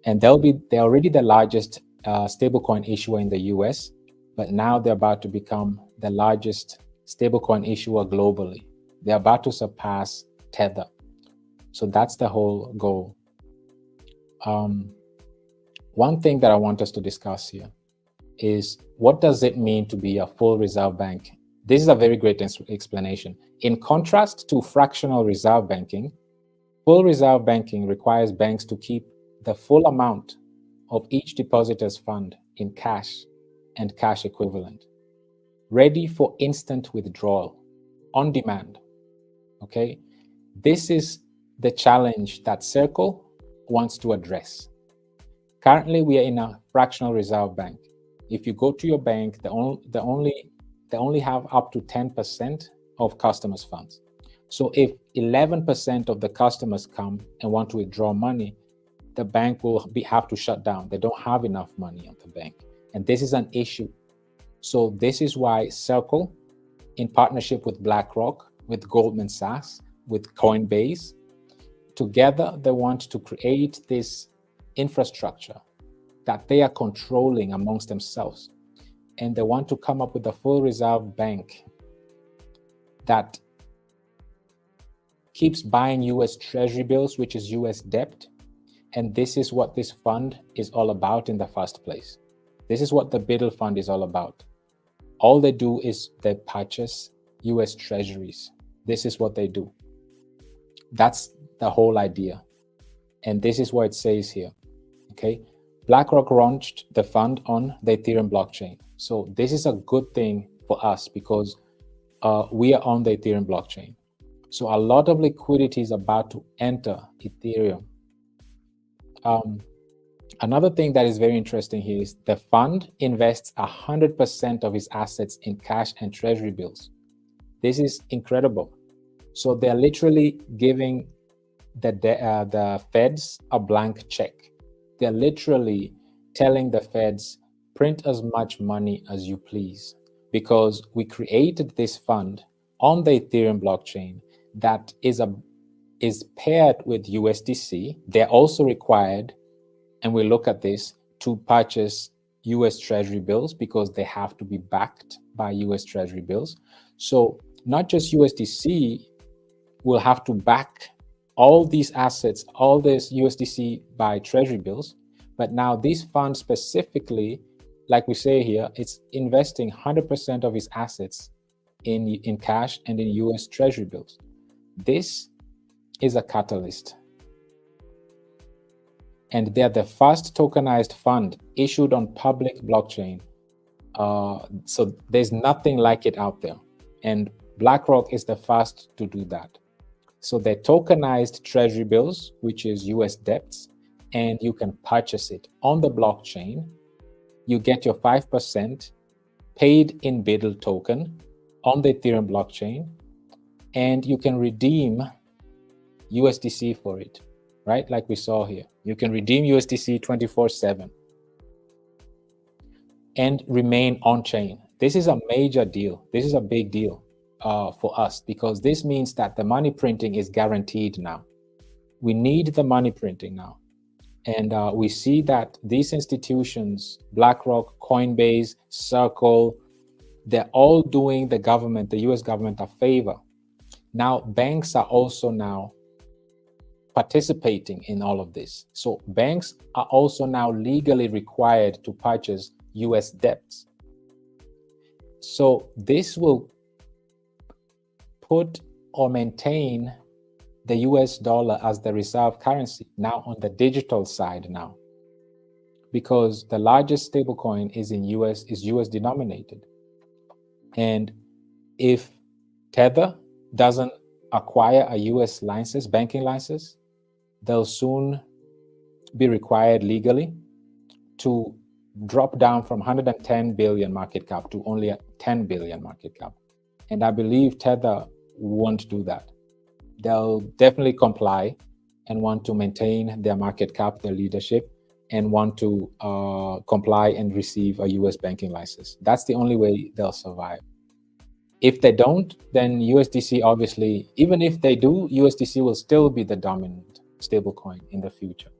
And they're already the largest stablecoin issuer in the US, but now they're about to become the largest stablecoin issuer globally. They're about to surpass Tether. So that's the whole goal. One thing that I want us to discuss here is, what does it mean to be a full reserve bank? This is a very great explanation. In contrast to fractional reserve banking, full reserve banking requires banks to keep the full amount of each depositor's fund in cash and cash equivalent, ready for instant withdrawal, on demand. Okay, this is the challenge that Circle wants to address. Currently, we are in a fractional reserve bank. If you go to your bank, they only have up to 10% of customers' funds. So if 11% of the customers come and want to withdraw money, the bank will have to shut down. They don't have enough money at the bank. And this is an issue. So this is why Circle in partnership with BlackRock, with Goldman Sachs, with Coinbase. Together, they want to create this infrastructure that they are controlling amongst themselves. And they want to come up with a full reserve bank that keeps buying US Treasury bills, which is US debt. And this is what this fund is all about in the first place. This is what the BULLRUN fund is all about. All they do is they purchase US Treasuries. This is what they do. That's the whole idea. And this is what it says here, okay? BlackRock launched the fund on the Ethereum blockchain. So this is a good thing for us because we are on the Ethereum blockchain. So a lot of liquidity is about to enter Ethereum. Another thing that is very interesting here is the fund invests 100% of its assets in cash and treasury bills. This is incredible. So they're literally giving the feds a blank check. They're literally telling the feds, print as much money as you please, because we created this fund on the Ethereum blockchain that is paired with USDC. They're also required, and we look at this, to purchase US Treasury bills because they have to be backed by US Treasury bills. So not just USDC will have to back all these assets, all this USDC by Treasury bills, but now this fund specifically, like we say here, it's investing 100% of its assets in cash and in US Treasury bills. This is a catalyst. And they're the first tokenized fund issued on public blockchain. So there's nothing like it out there. And BlackRock is the first to do that. So they're tokenized treasury bills, which is US debts, and you can purchase it on the blockchain. You get your 5% paid in BULLRUN token on the Ethereum blockchain, and you can redeem USDC for it, right? Like we saw here. You can redeem USDC 24/7 and remain on-chain. This is a major deal. This is a big deal for us because this means that the money printing is guaranteed now. We need the money printing now. And we see that these institutions, BlackRock, Coinbase, Circle, they're all doing the government, the US government, a favor. Now, banks are also now participating in all of this. So banks are also now legally required to purchase US debts. So this will put or maintain the US dollar as the reserve currency now on the digital side now, because the largest stablecoin is US denominated. And if Tether doesn't acquire a US license, banking license, they'll soon be required legally to drop down from 110 billion market cap to only a 10 billion market cap. And I believe Tether won't do that. They'll definitely comply and want to maintain their market cap, their leadership, and want to comply and receive a US banking license. That's the only way they'll survive. If they don't, then USDC, obviously, even if they do, USDC will still be the dominant stablecoin in the future.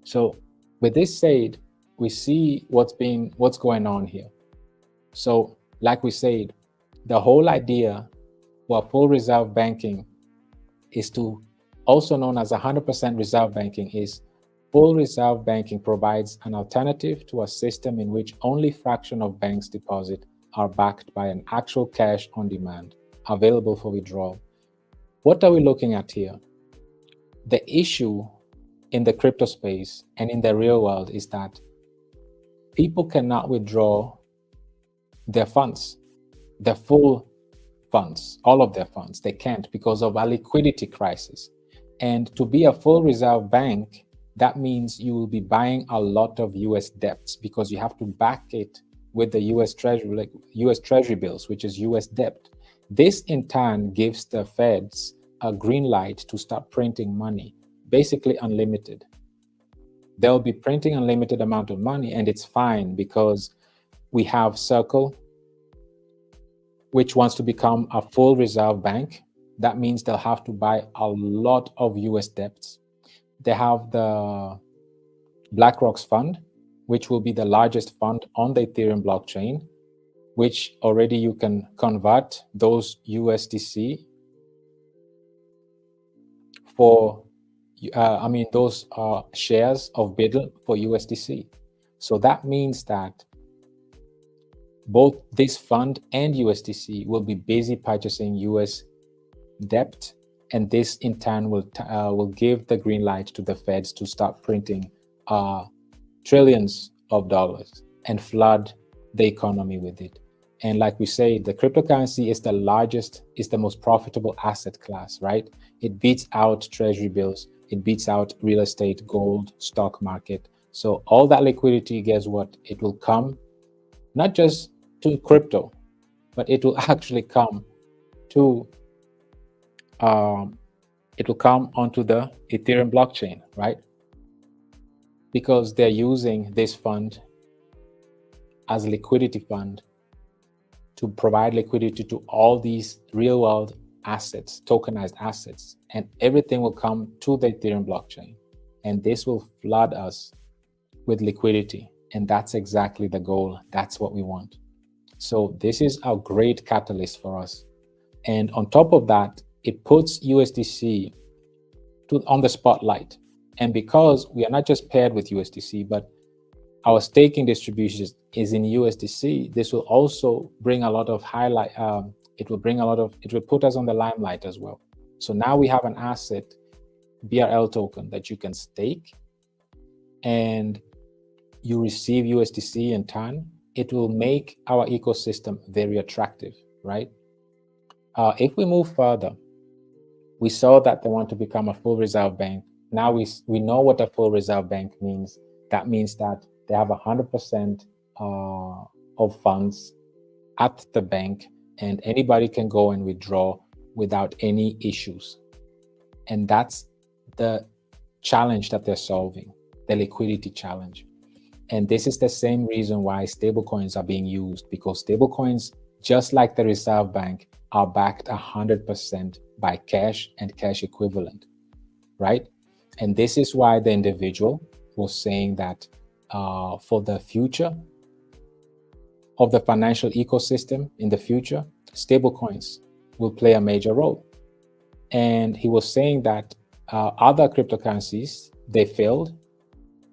So with this said, we see what's going on here. So like we said, the whole idea for full reserve banking is to, also known as 100% reserve banking, is full reserve banking provides an alternative to a system in which only fraction of banks' deposit are backed by an actual cash on demand available for withdrawal. What are we looking at here? The issue in the crypto space and in the real world is that people cannot withdraw their funds, their full funds, all of their funds. They can't because of a liquidity crisis. And to be a full reserve bank, that means you will be buying a lot of US debts because you have to back it with the US Treasury, like US Treasury bills, which is US debt. This in turn gives the feds a green light to start printing money, basically unlimited. They'll be printing unlimited amount of money, and it's fine because we have Circle, which wants to become a full reserve bank. That means they'll have to buy a lot of US debts. They have the BlackRock's fund, which will be the largest fund on the Ethereum blockchain, which already you can convert those USDC for, those shares of BULLRUN for USDC. So that means that both this fund and USDC will be busy purchasing US debt, and this in turn will give the green light to the Feds to start printing trillions of dollars and flood the economy with it. And like we say, the cryptocurrency is the largest, is the most profitable asset class, right? It beats out treasury bills, it beats out real estate, gold, stock market. So all that liquidity, guess what? It will come not just to crypto, but it will actually come to it will come onto the Ethereum blockchain, right? Because they're using this fund as a liquidity fund to provide liquidity to all these real world assets, tokenized assets, and everything will come to the Ethereum blockchain. And this will flood us with liquidity. And that's exactly the goal. That's what we want. So this is a great catalyst for us. And on top of that, it puts USDC on the spotlight. And because we are not just paired with USDC, but our staking distribution is in USDC, this will also bring a lot of highlight. It will put us on the limelight as well. So now we have an asset, BRL token, that you can stake and you receive USDC in turn. It will make our ecosystem very attractive, right? If we move further, we saw that they want to become a full reserve bank. Now we know what a full reserve bank means. That means that they have 100% of funds at the bank, and anybody can go and withdraw without any issues. And that's the challenge that they're solving, the liquidity challenge. And this is the same reason why stablecoins are being used, because stablecoins, just like the reserve bank, are backed 100% by cash and cash equivalent, right? And this is why the individual was saying that for the future of the financial ecosystem in the future, stablecoins will play a major role. And he was saying that other cryptocurrencies, they failed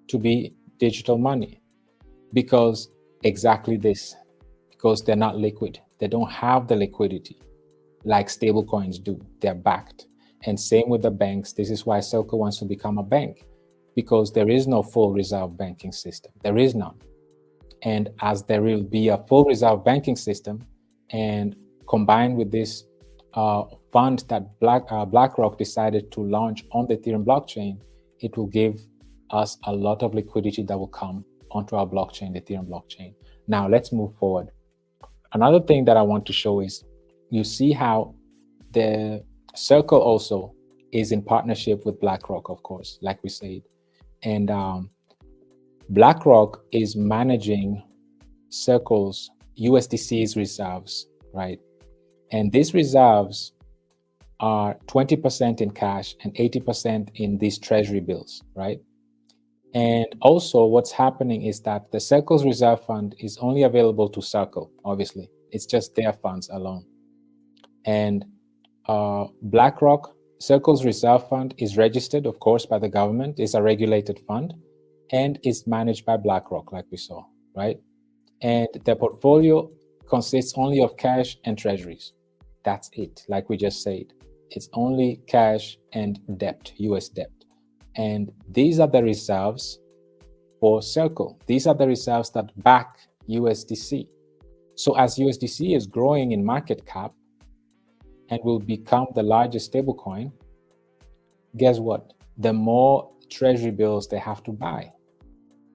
to be digital money because exactly this, because they're not liquid. They don't have the liquidity like stablecoins do. They're backed. And same with the banks. This is why Circle wants to become a bank, because there is no full reserve banking system. There is none. And as there will be a full reserve banking system, and combined with this fund that BlackRock decided to launch on the Ethereum blockchain, it will give us a lot of liquidity that will come onto our blockchain, the Ethereum blockchain. Now let's move forward. Another thing that I want to show is, you see how the Circle also is in partnership with BlackRock, of course, like we said. And BlackRock is managing Circle's USDC's reserves, right? And these reserves are 20% in cash and 80% in these treasury bills, right? And also what's happening is that the Circle's reserve fund is only available to Circle, obviously. It's just their funds alone. And BlackRock, Circle's reserve fund is registered, of course, by the government. It's a regulated fund and is managed by BlackRock, like we saw, right? And the portfolio consists only of cash and treasuries. That's it, like we just said. It's only cash and debt, US debt. And these are the reserves for Circle. These are the reserves that back USDC. So as USDC is growing in market cap and will become the largest stablecoin, guess what? The more treasury bills they have to buy.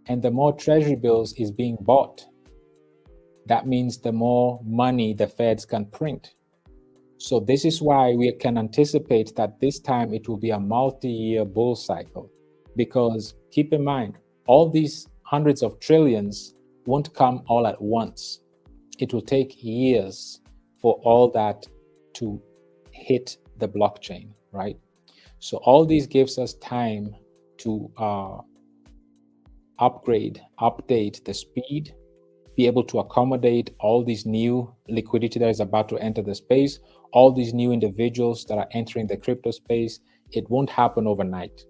And the more treasury bills is being bought, that means the more money the Feds can print. So this is why we can anticipate that this time it will be a multi-year bull cycle, because keep in mind, all these hundreds of trillions won't come all at once. It will take years for all that to hit the blockchain, right? So all these gives us time to update the speed, be able to accommodate all these new liquidity that is about to enter the space, all these new individuals that are entering the crypto space. It won't happen overnight,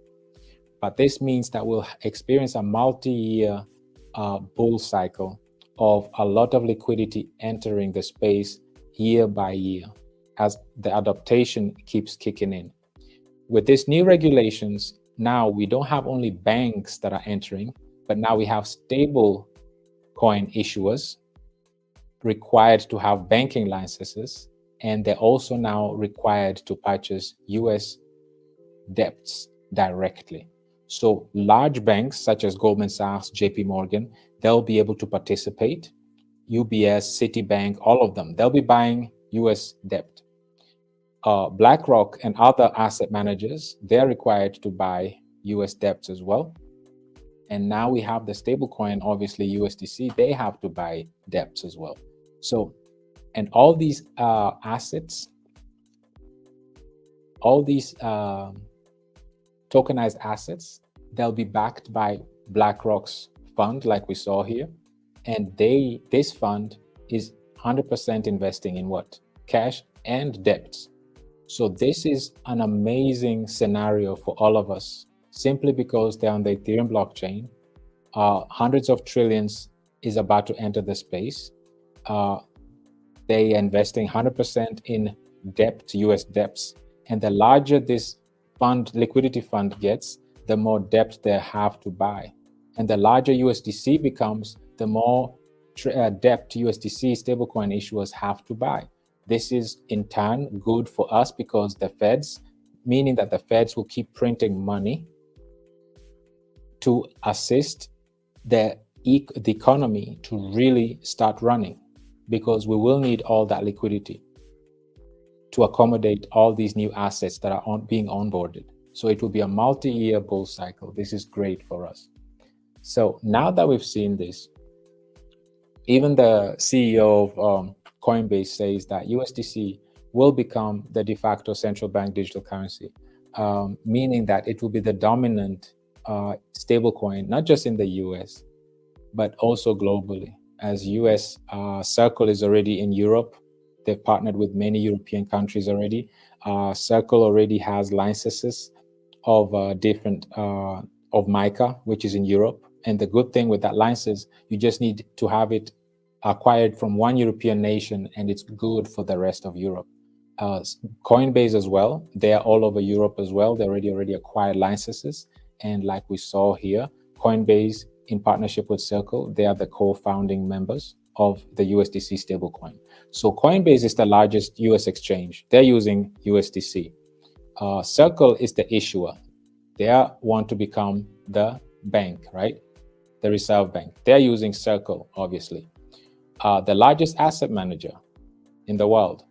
but this means that we'll experience a multi-year bull cycle of a lot of liquidity entering the space year by year as the adaptation keeps kicking in. With these new regulations, now we don't have only banks that are entering, but now we have stable coin issuers required to have banking licenses, and they're also now required to purchase US debts directly. So large banks such as Goldman Sachs, JP Morgan, they'll be able to participate. UBS, Citibank, all of them, they'll be buying US debt. BlackRock and other asset managers, they're required to buy US debts as well. And now we have the stablecoin, obviously USDC, they have to buy debts as well. So, and all these assets, all these tokenized assets, they'll be backed by BlackRock's fund, like we saw here. And this fund is 100% investing in what? Cash and debts. So this is an amazing scenario for all of us, simply because they're on the Ethereum blockchain. Hundreds of trillions is about to enter the space. They are investing 100% in debt, US debts. And the larger this fund, liquidity fund gets, the more debt they have to buy. And the larger USDC becomes, the more debt USDC stablecoin issuers have to buy. This is in turn good for us because the Feds, meaning that the Feds will keep printing money to assist the economy to really start running, because we will need all that liquidity to accommodate all these new assets that are being onboarded. So it will be a multi-year bull cycle. This is great for us. So now that we've seen this, even the CEO of Coinbase says that USDC will become the de facto central bank digital currency, meaning that it will be the dominant stablecoin, not just in the US, but also globally. As US Circle is already in Europe, they've partnered with many European countries already. Circle already has licenses of different of MiCA, which is in Europe. And the good thing with that license, you just need to have it acquired from one European nation, and it's good for the rest of Europe. Coinbase as well, they are all over Europe as well. They already acquired licenses. And like we saw here, Coinbase, in partnership with Circle, they are the co-founding members of the USDC stablecoin. So Coinbase is the largest US exchange. They're using USDC. Circle is the issuer. They want to become the bank, right? The reserve bank. They're using Circle, obviously. The largest asset manager in the world,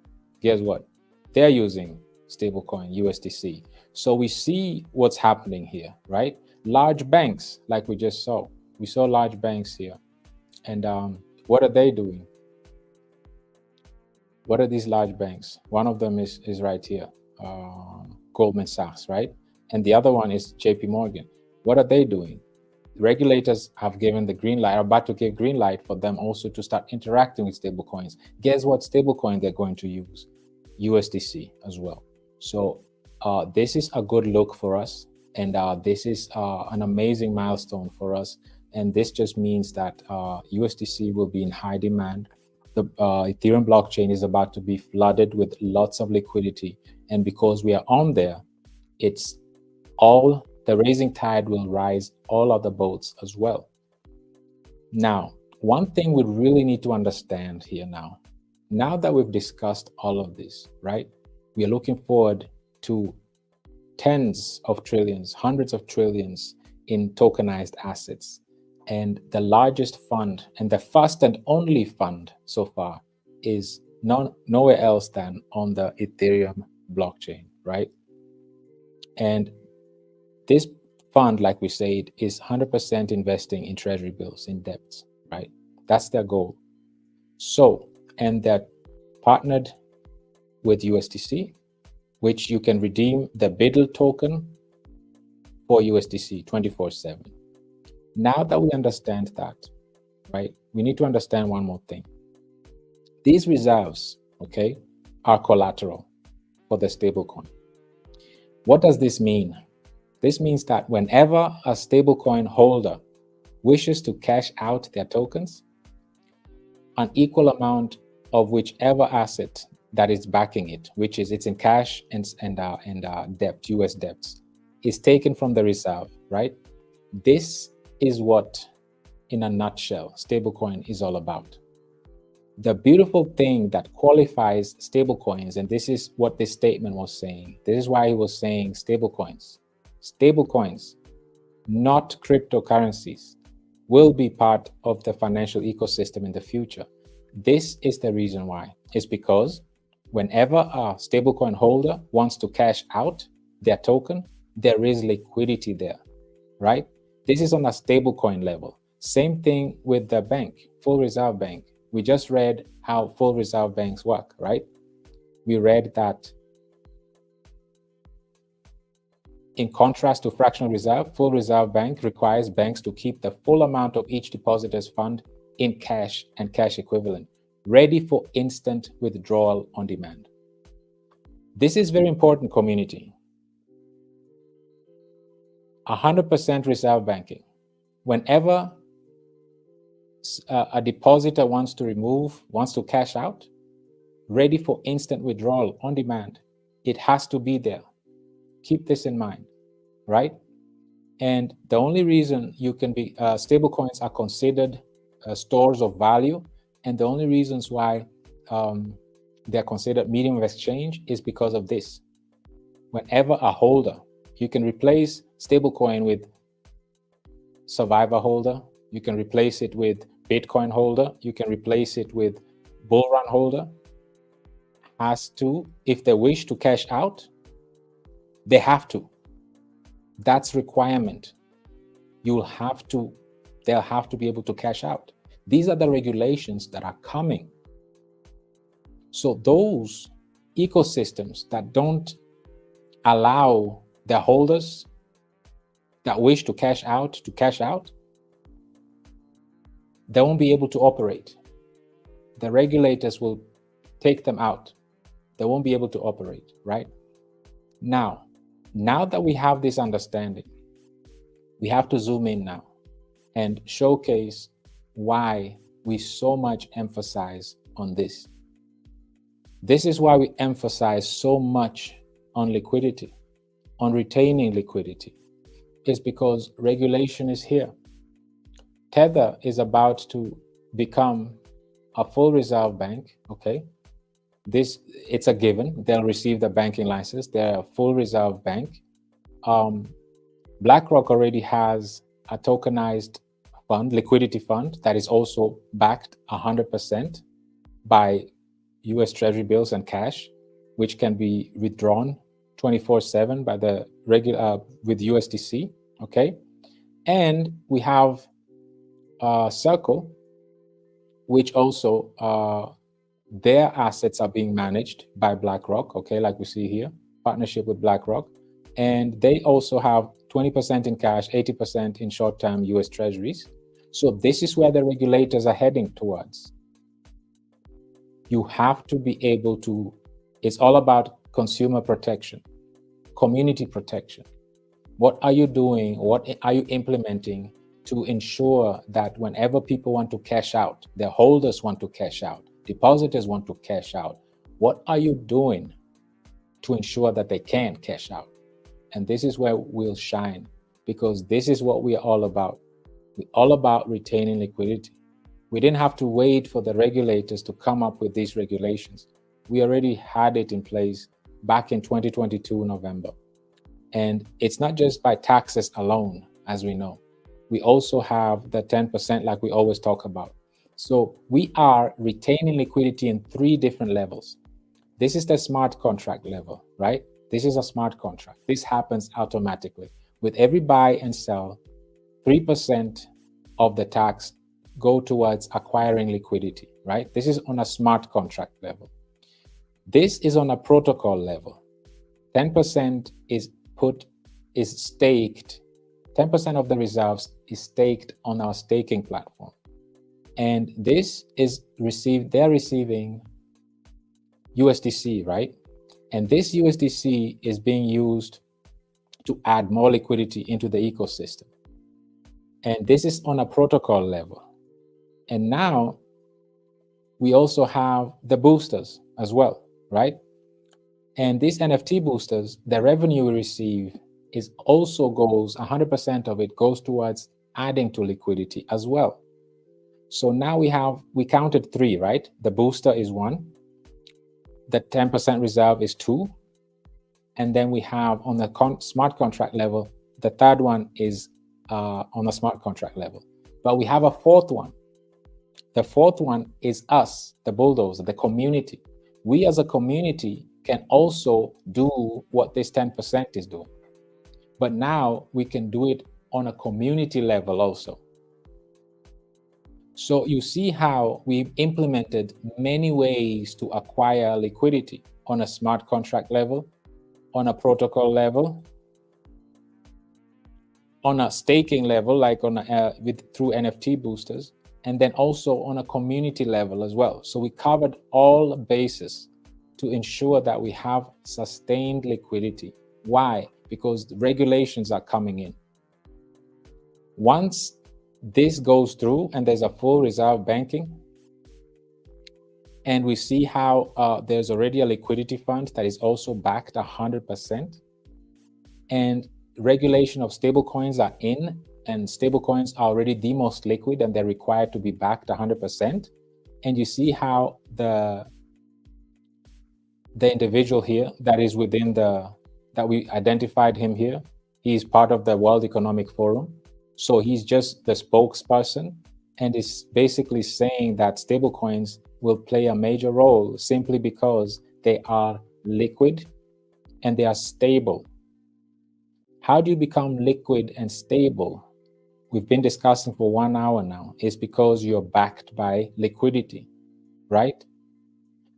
guess what? They're using stablecoin USDC. So we see what's happening here, right? Large banks, like we just saw. We saw large banks here. And what are they doing? What are these large banks? One of them is right here, Goldman Sachs, right? And the other one is JP Morgan. What are they doing? Regulators have given the green light, are about to give green light for them also to start interacting with stablecoins. Guess what stablecoin they're going to use? USDC as well. So this is a good look for us. And this is an amazing milestone for us. And this just means that USDC will be in high demand. The Ethereum blockchain is about to be flooded with lots of liquidity. And because we are on there, it's all the rising tide will rise all other boats as well. Now, one thing we really need to understand here now that we've discussed all of this, right? We are looking forward to tens of trillions, hundreds of trillions in tokenized assets. And the largest fund and the first and only fund so far is nowhere else than on the Ethereum blockchain, right? And this fund, like we said, is 100% investing in treasury bills, in debts, right? That's their goal. So, and that partnered with USDC, which you can redeem the BULLRUN token for USDC 24/7. Now that we understand that, right, we need to understand one more thing. These reserves, okay, are collateral for the stablecoin. What does this mean? This means that whenever a stablecoin holder wishes to cash out their tokens, an equal amount of whichever asset that is backing it, which is it's in cash and debt, US debts, is taken from the reserve, right? This is what, in a nutshell, stablecoin is all about. The beautiful thing that qualifies stablecoins, and this is what this statement was saying, this is why he was saying stablecoins, not cryptocurrencies, will be part of the financial ecosystem in the future. This is the reason why. It's because whenever a stablecoin holder wants to cash out their token, there is liquidity there, right? This is on a stablecoin level. Same thing with the bank, full reserve bank. We just read how full reserve banks work, right? We read that in contrast to fractional reserve, full reserve bank requires banks to keep the full amount of each depositor's fund in cash and cash equivalent, ready for instant withdrawal on demand. This is very important, community. 100% reserve banking. Whenever a depositor wants to cash out, ready for instant withdrawal on demand, it has to be there. Keep this in mind, right? And the only reason you can be, stablecoins are considered stores of value, and the only reasons why they're considered medium of exchange is because of this. Whenever a holder, you can replace stablecoin with Survivor holder, you can replace it with Bitcoin holder, you can replace it with BULLRUN holder, has to, if they wish to cash out, they have to. That's requirement. They'll have to be able to cash out. These are the regulations that are coming. So those ecosystems that don't allow their holders that wish to cash out, they won't be able to operate. The regulators will take them out. They won't be able to operate, right? Now that we have this understanding, we have to zoom in now and showcase why we so much emphasize on this. This is why we emphasize so much on liquidity, on retaining liquidity. It's because regulation is here. Tether is about to become a full reserve bank, okay? It's a given. They'll receive the banking license. They're a full reserve bank. BlackRock already has a tokenized fund, liquidity fund, that is also backed 100% by US Treasury bills and cash, which can be withdrawn 24/7 by the with USDC, okay? And we have Circle, which also their assets are being managed by BlackRock, okay, like we see here, partnership with BlackRock. And they also have 20% in cash, 80% in short-term US Treasuries. So this is where the regulators are heading towards. You have to be able to, it's all about consumer protection, community protection. What are you doing? What are you implementing to ensure that whenever people want to cash out, their holders want to cash out, depositors want to cash out, what are you doing to ensure that they can cash out? And this is where we'll shine, because this is what we're all about. We're all about retaining liquidity. We didn't have to wait for the regulators to come up with these regulations. We already had it in place back in 2022, November. And it's not just by taxes alone, as we know. We also have the 10% like we always talk about. So we are retaining liquidity in 3 different levels. This is the smart contract level, right? This is a smart contract. This happens automatically. With every buy and sell, 3% of the tax go towards acquiring liquidity, right? This is on a smart contract level. This is on a protocol level. 10% is staked. 10% of the reserves is staked on our staking platform. And this is they're receiving USDC, right? And this USDC is being used to add more liquidity into the ecosystem. And this is on a protocol level. And now we also have the boosters as well, right? And these NFT boosters, the revenue we receive is also goes, 100% of it goes towards adding to liquidity as well. So now we counted 3, right? The booster is 1, the 10% reserve is 2, and then we have on the smart contract level, the third one is on the smart contract level. But we have a fourth one. The fourth one is us, the bulldozer, the community. We as a community can also do what this 10% is doing. But now we can do it on a community level also. So you see how we've implemented many ways to acquire liquidity on a smart contract level, on a protocol level, on a staking level, like on through NFT boosters, and then also on a community level as well. So we covered all bases to ensure that we have sustained liquidity. Why? Because the regulations are coming in. Once this goes through and there's a full reserve banking, and we see how there's already a liquidity fund that is also backed 100%, and regulation of stablecoins are in, and stablecoins are already the most liquid and they're required to be backed 100%. And you see how the individual here that is within that we identified him here, he's part of the World Economic Forum. So he's just the spokesperson and is basically saying that stablecoins will play a major role simply because they are liquid and they are stable. How do you become liquid and stable? We've been discussing for 1 hour now. It's because you're backed by liquidity, right?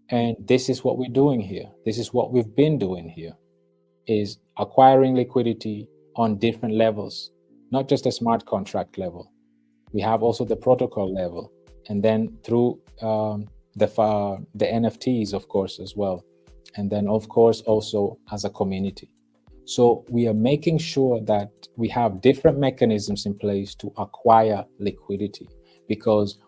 And this is what we're doing here. This is what we've been doing here, is acquiring liquidity on different levels, not just the smart contract level. We have also the protocol level, and then through the NFTs, of course, as well. And then, of course, also as a community. So we are making sure that we have different mechanisms in place to acquire liquidity, because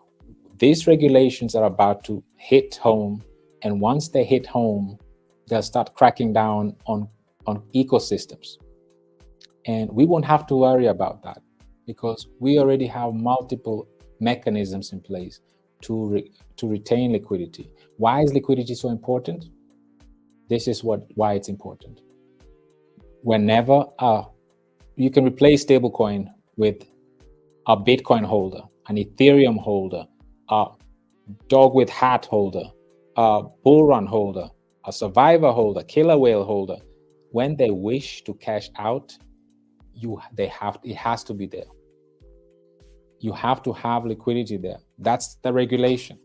these regulations are about to hit home. And once they hit home, they'll start cracking down on ecosystems. And we won't have to worry about that because we already have multiple mechanisms in place to retain liquidity. Why is liquidity so important? This is why it's important. Whenever you can replace stablecoin with a Bitcoin holder, an Ethereum holder, a dog with hat holder, a BULLRUN holder, a survivor holder, killer whale holder. When they wish to cash out, it has to be there. You have to have liquidity there. That's the regulation.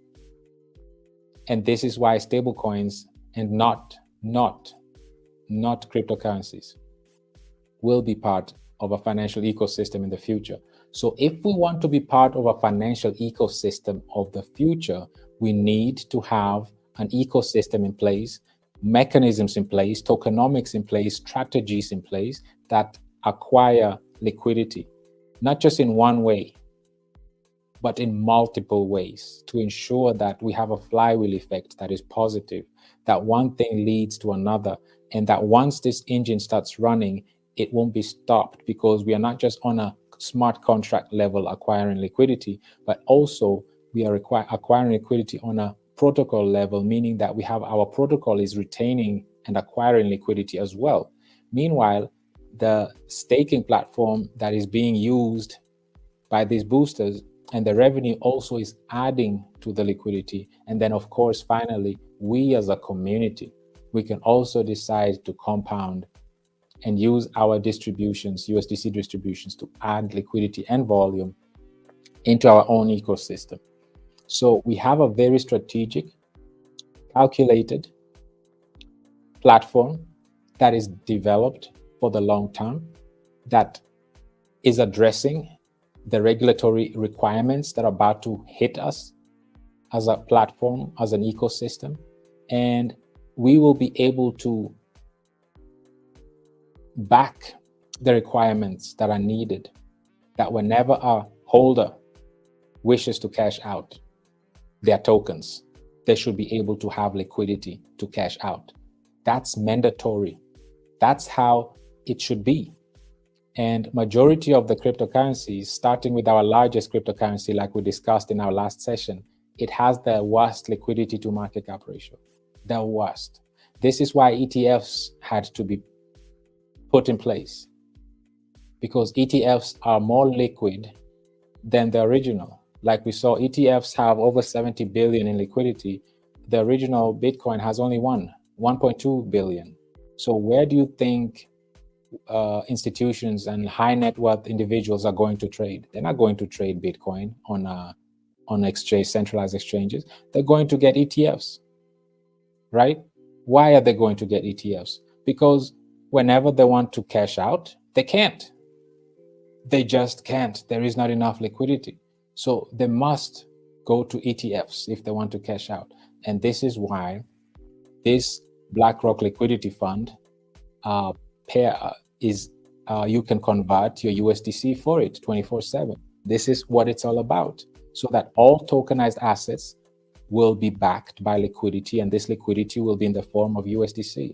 And this is why stablecoins and not cryptocurrencies will be part of a financial ecosystem in the future. So if we want to be part of a financial ecosystem of the future, we need to have an ecosystem in place, mechanisms in place, tokenomics in place, strategies in place that acquire liquidity, not just in one way, but in multiple ways, to ensure that we have a flywheel effect that is positive, that one thing leads to another, and that once this engine starts running, it won't be stopped, because we are not just on a smart contract level acquiring liquidity, but also we are acquiring liquidity on a protocol level, meaning that we have our protocol is retaining and acquiring liquidity as well. Meanwhile, the staking platform that is being used by these boosters and the revenue also is adding to the liquidity. And then, of course, finally, we as a community, we can also decide to compound and use our distributions, USDC distributions, to add liquidity and volume into our own ecosystem. So we have a very strategic, calculated, platform that is developed for the long term, that is addressing the regulatory requirements that are about to hit us as a platform, as an ecosystem, and we will be able to back the requirements that are needed, that whenever a holder wishes to cash out their tokens, they should be able to have liquidity to cash out. That's mandatory. That's how it should be. And majority of the cryptocurrencies, starting with our largest cryptocurrency, like we discussed in our last session, it has the worst liquidity to market cap ratio, the worst. This is why ETFs had to be put in place, because ETFs are more liquid than the original. Like we saw, ETFs have over 70 billion in liquidity. The original Bitcoin has only 1.2 billion. So where do you think institutions and high net worth individuals are going to trade? They're not going to trade Bitcoin on exchange, centralized exchanges. They're going to get ETFs, right? Why are they going to get ETFs? Because whenever they want to cash out, they can't. They just can't. There is not enough liquidity. So they must go to ETFs if they want to cash out. And this is why this BlackRock liquidity fund you can convert your USDC for it 24/7. This is what it's all about, so that all tokenized assets will be backed by liquidity, and this liquidity will be in the form of USDC.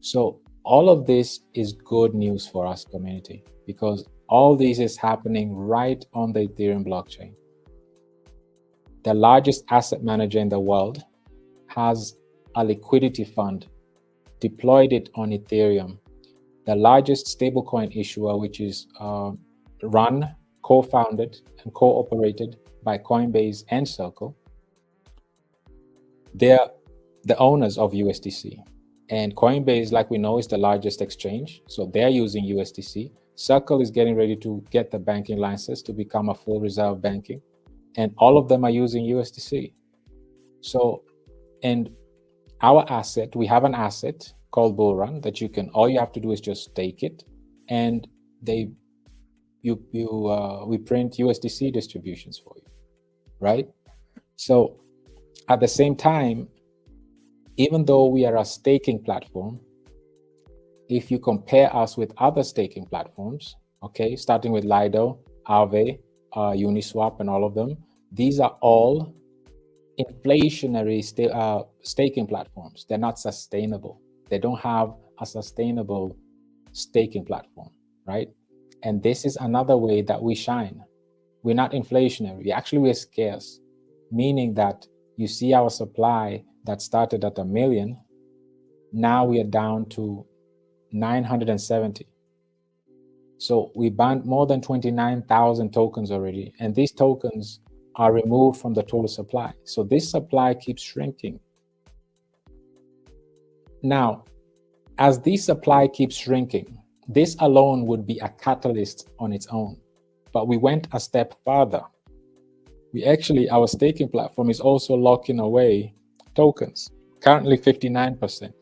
So all of this is good news for us, community, because all this is happening right on the Ethereum blockchain. The largest asset manager in the world has a liquidity fund, deployed it on Ethereum. The largest stablecoin issuer, which is run, co-founded, and co-operated by Coinbase and Circle, they're the owners of USDC. And Coinbase, like we know, is the largest exchange, so they're using USDC. Circle is getting ready to get the banking license to become a full reserve banking, and all of them are using USDC. So, and our asset, we have an asset called BULLRUN that all you have to do is just stake it, and we print USDC distributions for you, right? So at the same time, even though we are a staking platform, if you compare us with other staking platforms, okay, starting with Lido, Aave, Uniswap, and all of them, these are all inflationary staking platforms. They're not sustainable. They don't have a sustainable staking platform, right? And this is another way that we shine. We're not inflationary. Actually, we're scarce, meaning that you see our supply that started at 1 million. Now we are down to 970. So we banned more than 29,000 tokens already. And these tokens are removed from the total supply. So this supply keeps shrinking. Now, as this supply keeps shrinking, this alone would be a catalyst on its own. But we went a step further. Our staking platform is also locking away tokens, currently 59%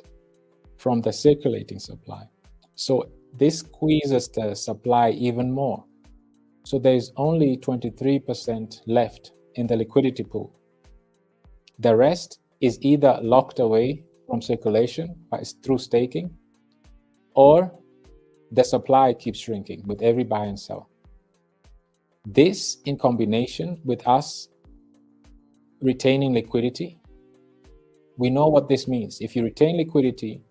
from the circulating supply. So this squeezes the supply even more. So there's only 23% left in the liquidity pool. The rest is either locked away from circulation through staking, or the supply keeps shrinking with every buy and sell. This, in combination with us retaining liquidity, we know what this means. If you retain liquidity,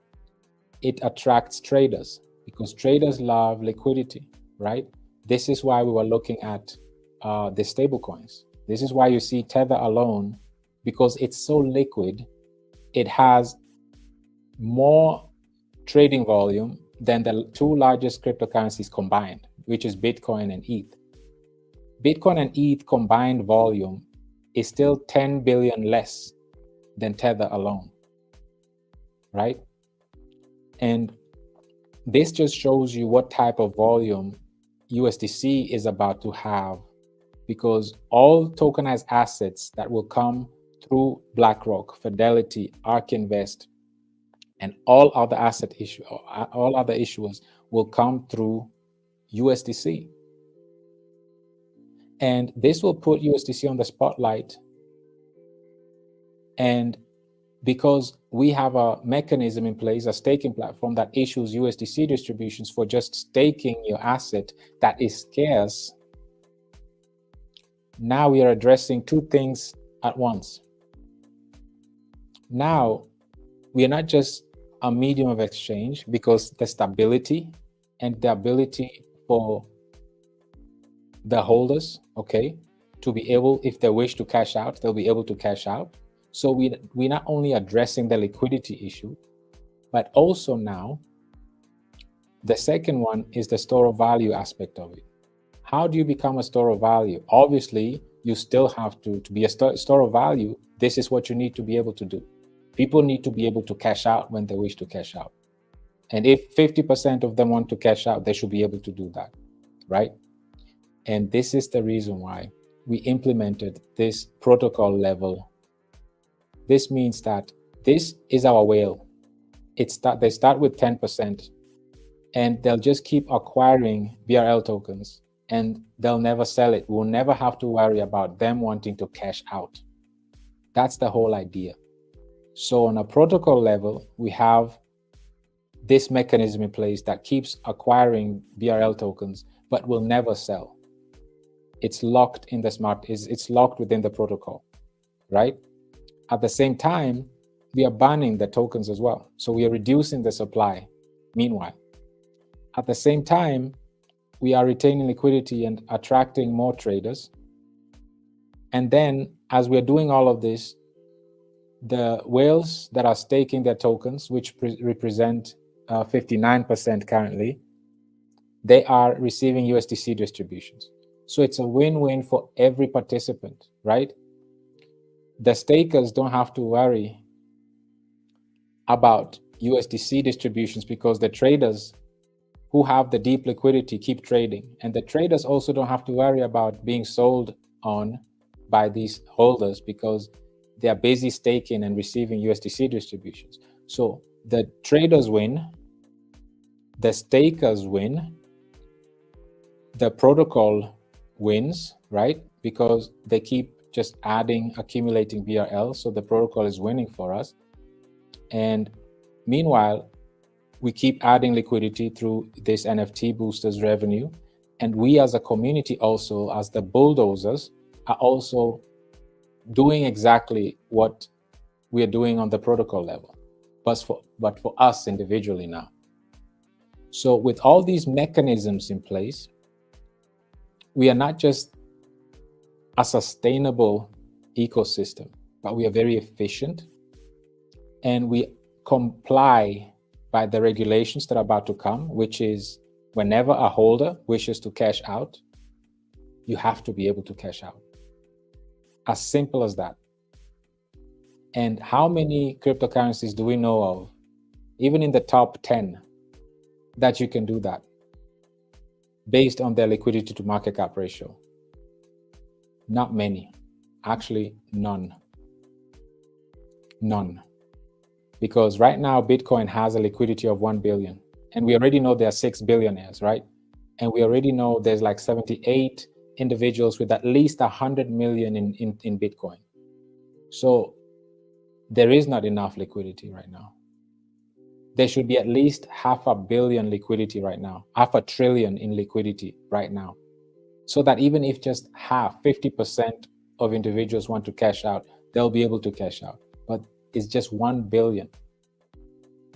it attracts traders, because traders love liquidity, right? This is why we were looking at the stablecoins. This is why you see Tether alone, because it's so liquid, it has more trading volume than the two largest cryptocurrencies combined, which is Bitcoin and ETH. Bitcoin and ETH combined volume is still 10 billion less than Tether alone, right? And this just shows you what type of volume USDC is about to have, because all tokenized assets that will come through BlackRock, Fidelity, ARK Invest, and all other all other issuers will come through USDC. And this will put USDC on the spotlight. And because we have a mechanism in place, a staking platform that issues USDC distributions for just staking your asset that is scarce, now we are addressing two things at once. Now, we are not just a medium of exchange, because the stability and the ability for the holders, okay, to be able, if they wish to cash out, they'll be able to cash out. So we're not only addressing the liquidity issue, but also now the second one is the store of value aspect of it. How do you become a store of value? Obviously, you still have to be a store of value. This is what you need to be able to do. People need to be able to cash out when they wish to cash out. And if 50% of them want to cash out, they should be able to do that, right? And this is the reason why we implemented this protocol level. This means that this is our whale. They start with 10%, and they'll just keep acquiring BRL tokens, and they'll never sell it. We'll never have to worry about them wanting to cash out. That's the whole idea. So on a protocol level, we have this mechanism in place that keeps acquiring BRL tokens, but will never sell. It's locked in the it's locked within the protocol, right? At the same time, we are banning the tokens as well. So we are reducing the supply meanwhile. At the same time, we are retaining liquidity and attracting more traders. And then as we're doing all of this, the whales that are staking their tokens, which represent 59% currently, they are receiving USDC distributions. So it's a win-win for every participant, right? The stakers don't have to worry about USDC distributions because the traders who have the deep liquidity keep trading. And the traders also don't have to worry about being sold on by these holders because they are busy staking and receiving USDC distributions. So the traders win, the stakers win, the protocol wins, right? Because they keep just accumulating BRL. So the protocol is winning for us. And meanwhile, we keep adding liquidity through this NFT boosters revenue. And we as a community also, as the bulldozers, are also doing exactly what we are doing on the protocol level, but for us individually now. So with all these mechanisms in place, we are not just a sustainable ecosystem, but we are very efficient, and we comply by the regulations that are about to come, which is whenever a holder wishes to cash out, you have to be able to cash out. As simple as that. And how many cryptocurrencies do we know of, even in the top 10, that you can do that based on their liquidity to market cap ratio? Not many. Actually, none. None. Because right now, Bitcoin has a liquidity of 1 billion. And we already know there are 6 billionaires, right? And we already know there's like 78 individuals with at least 100 million in Bitcoin. So there is not enough liquidity right now. There should be at least 500 million liquidity right now, 500 billion in liquidity right now. So that even if just 50% of individuals want to cash out, they'll be able to cash out. But it's just 1 billion.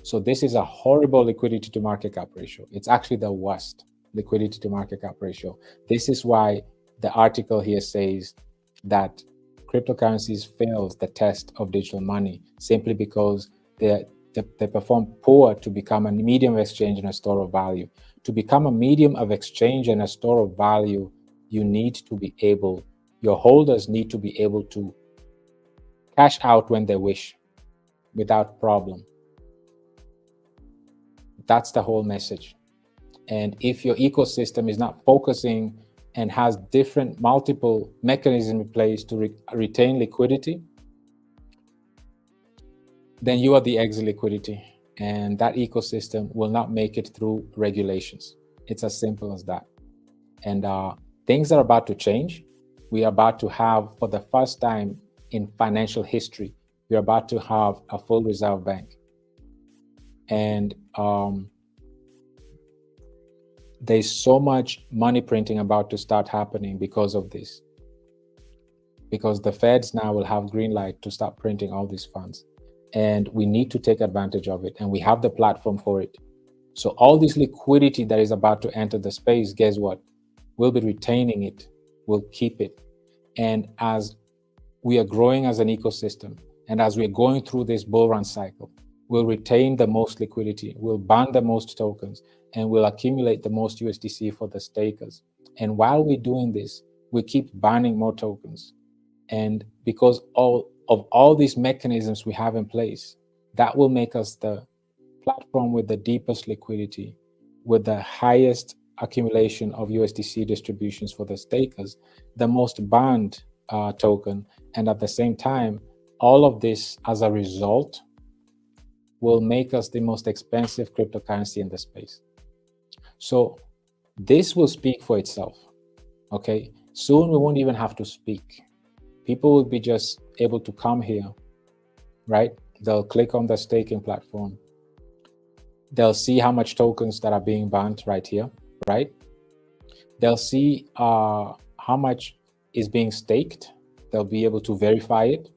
So this is a horrible liquidity to market cap ratio. It's actually the worst liquidity to market cap ratio. This is why the article here says that cryptocurrencies fails the test of digital money, simply because they perform poor to become a medium of exchange and a store of value. To become a medium of exchange and a store of value, you need to be able, your holders need to be able to cash out when they wish without problem. That's the whole message. And if your ecosystem is not focusing and has multiple mechanisms in place to retain liquidity, then you are the exit liquidity. and that ecosystem will not make it through regulations. It's as simple as that. And things are about to change. We are about to have, for the first time in financial history, we're about to have a full reserve bank. And there's so much money printing about to start happening because of this. Because the feds now will have green light to start printing all these funds. And we need to take advantage of it. And we have the platform for it. So all this liquidity that is about to enter the space, guess what? We'll be retaining it. We'll keep it. And as we are growing as an ecosystem, and as we're going through this bull run cycle, we'll retain the most liquidity, we'll burn the most tokens, and we'll accumulate the most USDC for the stakers. And while we're doing this, we keep burning more tokens. And because of all these mechanisms we have in place, that will make us the platform with the deepest liquidity, with the highest accumulation of USDC distributions for the stakers, the most burned token, and at the same time, all of this as a result will make us the most expensive cryptocurrency in the space. So this will speak for itself, okay? Soon we won't even have to speak. People will be just able to come here, right? They'll click on the staking platform. They'll see how much tokens that are being burned right here, right? They'll see how much is being staked. They'll be able to verify it,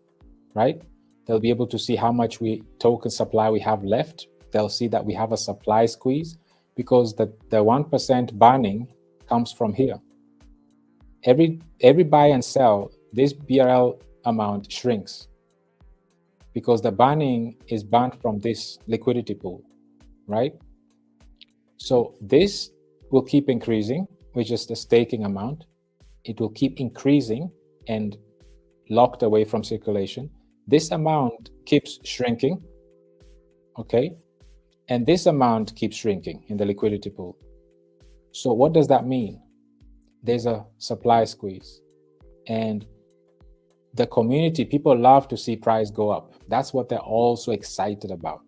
right? They'll be able to see how much token supply we have left. They'll see that we have a supply squeeze because the 1% burning comes from here. Every buy and sell, this BRL amount shrinks because the burning is burned from this liquidity pool, right? So this will keep increasing, which is the staking amount. It will keep increasing and locked away from circulation. This amount keeps shrinking, okay? And this amount keeps shrinking in the liquidity pool. So what does that mean? There's a supply squeeze. And the community, people love to see price go up. That's what they're all so excited about.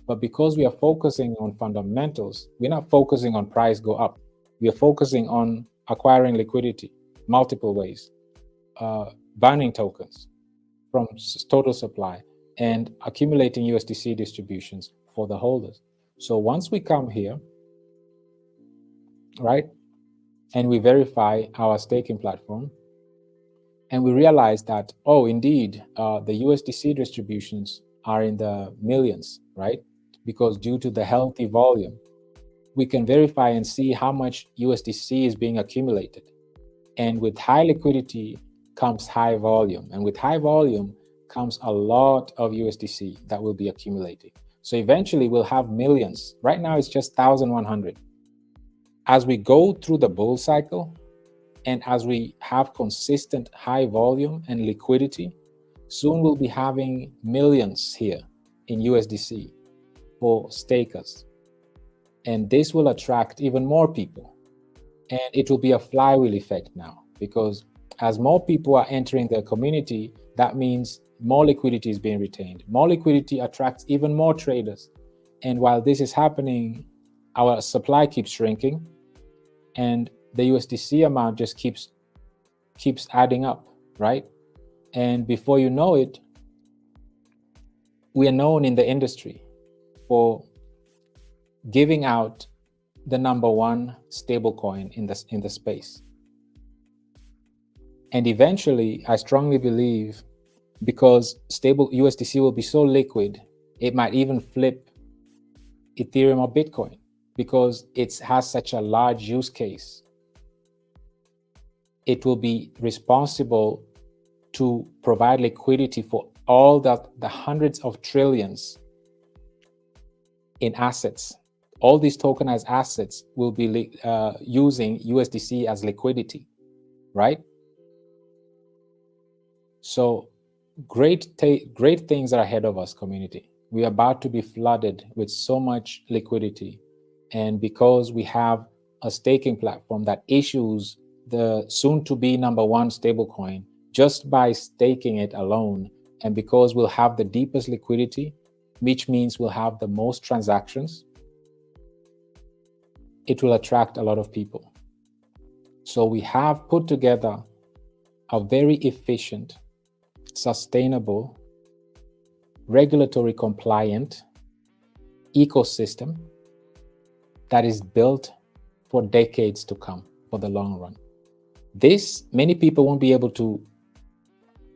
But because we are focusing on fundamentals, we're not focusing on price go up. We are focusing on acquiring liquidity multiple ways, burning tokens from total supply and accumulating USDC distributions for the holders. So once we come here, right, and we verify our staking platform, and we realize that, oh, indeed, the USDC distributions are in the millions, right? Because due to the healthy volume, we can verify and see how much USDC is being accumulated. And with high liquidity comes high volume. And with high volume comes a lot of USDC that will be accumulating. So eventually we'll have millions. Right now it's just 1,100. As we go through the bull cycle, and as we have consistent high volume and liquidity, soon we'll be having millions here in USDC for stakers. And this will attract even more people. And it will be a flywheel effect now, because as more people are entering the community, that means more liquidity is being retained. More liquidity attracts even more traders. And while this is happening, our supply keeps shrinking, and the USDC amount just keeps adding up, right? And before you know it, we are known in the industry for giving out the #1 stablecoin in the space. And eventually, I strongly believe, because stable USDC will be so liquid, it might even flip Ethereum or Bitcoin, because it has such a large use case. It will be responsible to provide liquidity for all the hundreds of trillions in assets. All these tokenized assets will be using USDC as liquidity, right? So great things are ahead of us, community. We are about to be flooded with so much liquidity. And because we have a staking platform that issues the soon-to-be #1 stablecoin just by staking it alone, and because we'll have the deepest liquidity, which means we'll have the most transactions. It will attract a lot of people. So we have put together a very efficient, sustainable, regulatory compliant ecosystem that is built for decades to come, for the long run. This, many people won't be able to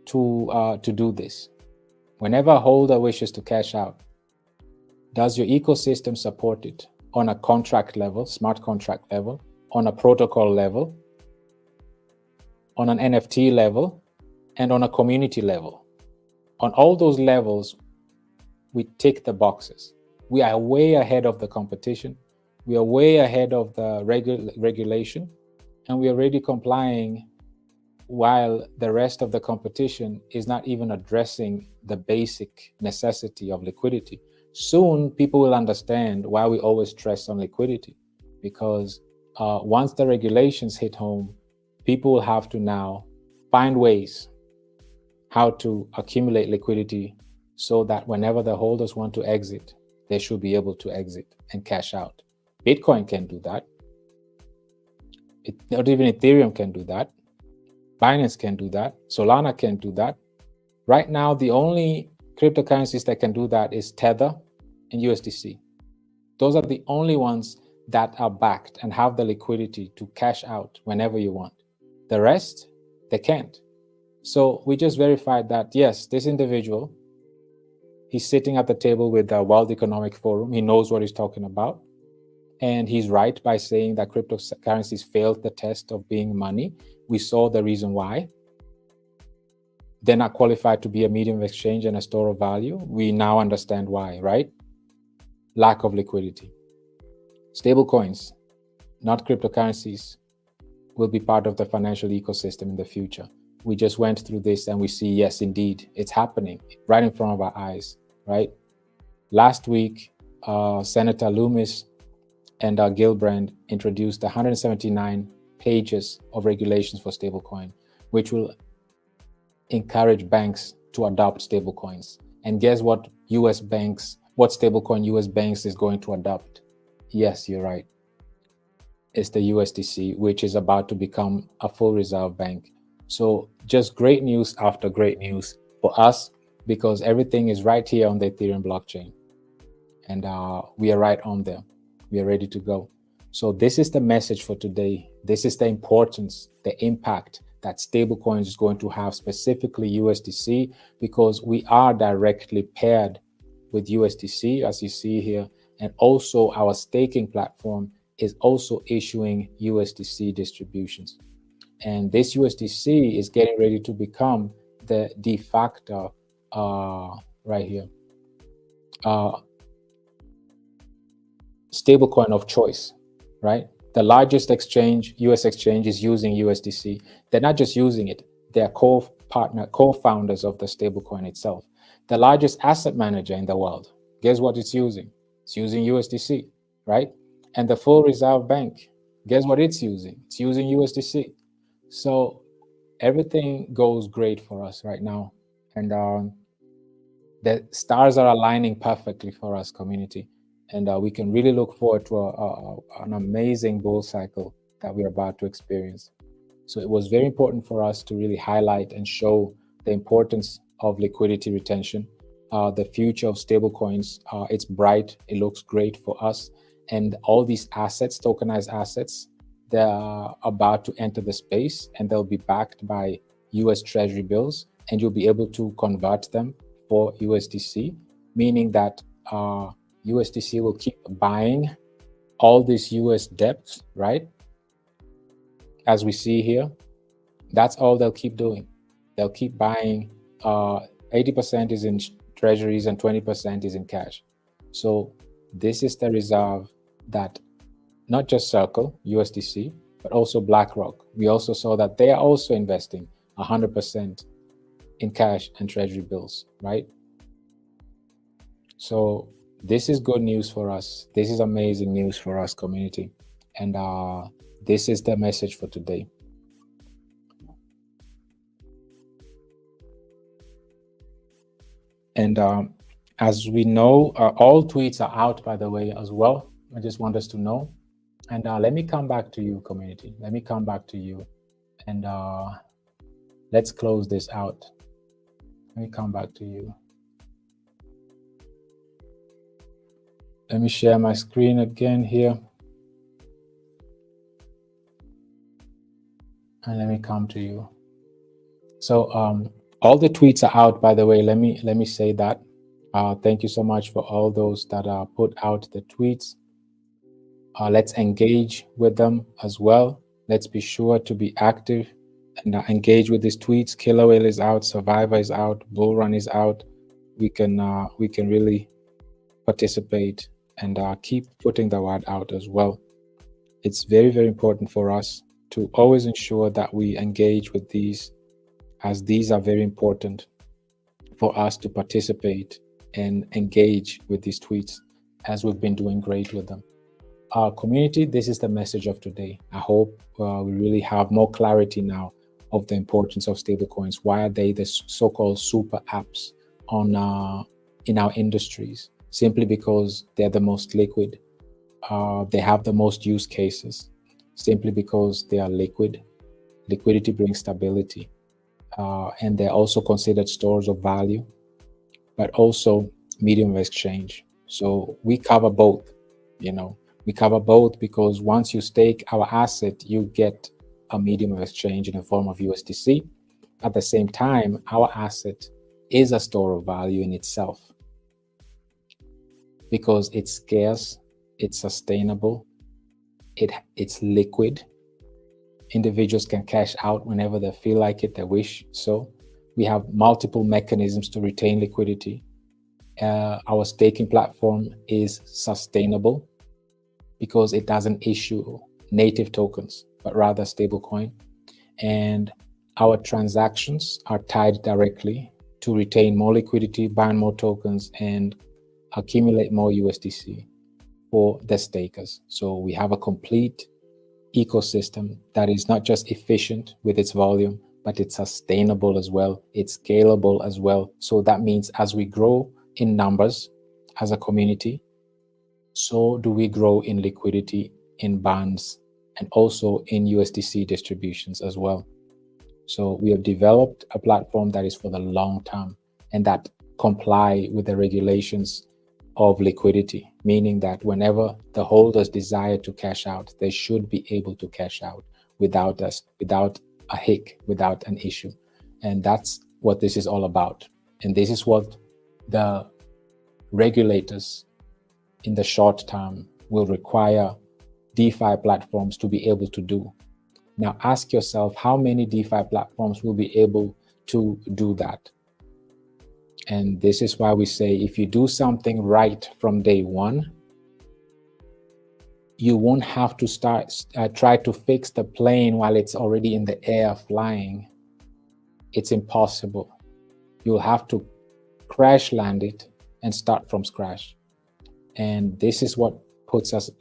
do this. Whenever a holder wishes to cash out, does your ecosystem support it on a contract level, smart contract level, on a protocol level, on an NFT level, and on a community level? On all those levels, we tick the boxes. We are way ahead of the competition. We are way ahead of the regulation, and we are already complying while the rest of the competition is not even addressing the basic necessity of liquidity. Soon, people will understand why we always stress on liquidity, because once the regulations hit home, people will have to now find ways how to accumulate liquidity so that whenever the holders want to exit, they should be able to exit and cash out. Bitcoin can do that. Not even Ethereum can do that. Binance can do that. Solana can do that. Right now, the only cryptocurrencies that can do that is Tether and USDC. Those are the only ones that are backed and have the liquidity to cash out whenever you want. The rest, they can't. So we just verified that, yes, this individual, he's sitting at the table with the World Economic Forum. He knows what he's talking about. And he's right by saying that cryptocurrencies failed the test of being money. We saw the reason why. They're not qualified to be a medium of exchange and a store of value. We now understand why, right? Lack of liquidity. Stablecoins, not cryptocurrencies, will be part of the financial ecosystem in the future. We just went through this and we see, yes, indeed, it's happening right in front of our eyes, right? Last week, Senator Loomis and Gillibrand introduced 179 pages of regulations for stablecoin, which will encourage banks to adopt stablecoins. And guess what what stablecoin US banks is going to adopt? Yes, you're right. It's the USDC, which is about to become a full reserve bank. So just great news after great news for us, because everything is right here on the Ethereum blockchain. And we are right on there. We are ready to go. So this is the message for today. This is the importance, the impact that stablecoins is going to have, specifically USDC, because we are directly paired with USDC, as you see here. And also our staking platform is also issuing USDC distributions. And this USDC is getting ready to become the de facto, right here, stablecoin of choice, right? The largest exchange, US exchange, is using USDC. They're not just using it, they're co-founders of the stablecoin itself. The largest asset manager in the world, guess what it's using? It's using USDC, right? And the full reserve bank, guess what it's using? It's using USDC. So everything goes great for us right now. And the stars are aligning perfectly for us, community. And we can really look forward to an amazing bull cycle that we're about to experience. So it was very important for us to really highlight and show the importance of liquidity retention. The future of stablecoins, it's bright, it looks great for us. And all these assets, tokenized assets, they're about to enter the space, and they'll be backed by US Treasury bills, and you'll be able to convert them for USDC, meaning that USDC will keep buying all these US debts, right? As we see here, that's all they'll keep doing. They'll keep buying. 80% is in treasuries and 20% is in cash. So this is the reserve that not just Circle, USDC, but also BlackRock. We also saw that they are also investing 100% in cash and treasury bills, right? So this is good news for us. This is amazing news for us, community. And this is the message for today. And As we know, all tweets are out, by the way, as well. I just want us to know. And let me come back to you, community. Let me come back to you. And let's close this out. Let me come back to you. Let me share my screen again here. And let me come to you. So all the tweets are out, by the way. Let me say that. Thank you so much for all those that put out the tweets. Let's engage with them as well. Let's be sure to be active and engage with these tweets. Killer Whale is out, Survivor is out, BULLRUN is out. We can really participate and keep putting the word out as well. It's very, very important for us to always ensure that we engage with these, as these are very important for us to participate and engage with these tweets, as we've been doing great with them. Our community, this is the message of today. I hope we really have more clarity now of the importance of stablecoins. Why are they the so-called super apps on in our industries? Simply because they're the most liquid. They have the most use cases. Simply because they are liquid. Liquidity brings stability. And they're also considered stores of value, but also medium of exchange. So we cover both, we cover both, because once you stake our asset, you get a medium of exchange in the form of USDC. At the same time, our asset is a store of value in itself, because it's scarce, it's sustainable, it's liquid. Individuals can cash out whenever they feel like it, they wish. So we have multiple mechanisms to retain liquidity. Our staking platform is sustainable because it doesn't issue native tokens, but rather stablecoin. And our transactions are tied directly to retain more liquidity, buy more tokens, and accumulate more USDC for the stakers. So we have a complete ecosystem that is not just efficient with its volume, but it's sustainable as well. It's scalable as well. So that means as we grow in numbers as a community, so do we grow in liquidity, in bonds, and also in USDC distributions as well. So we have developed a platform that is for the long term and that comply with the regulations of liquidity, meaning that whenever the holders desire to cash out, they should be able to cash out without a hic, without an issue. And that's what this is all about. And this is what the regulators in the short term will require DeFi platforms to be able to do. Now ask yourself, how many DeFi platforms will be able to do that? And this is why we say, if you do something right from day one, you won't have to try to fix the plane while it's already in the air flying. It's impossible. You'll have to crash land it and start from scratch. And this is what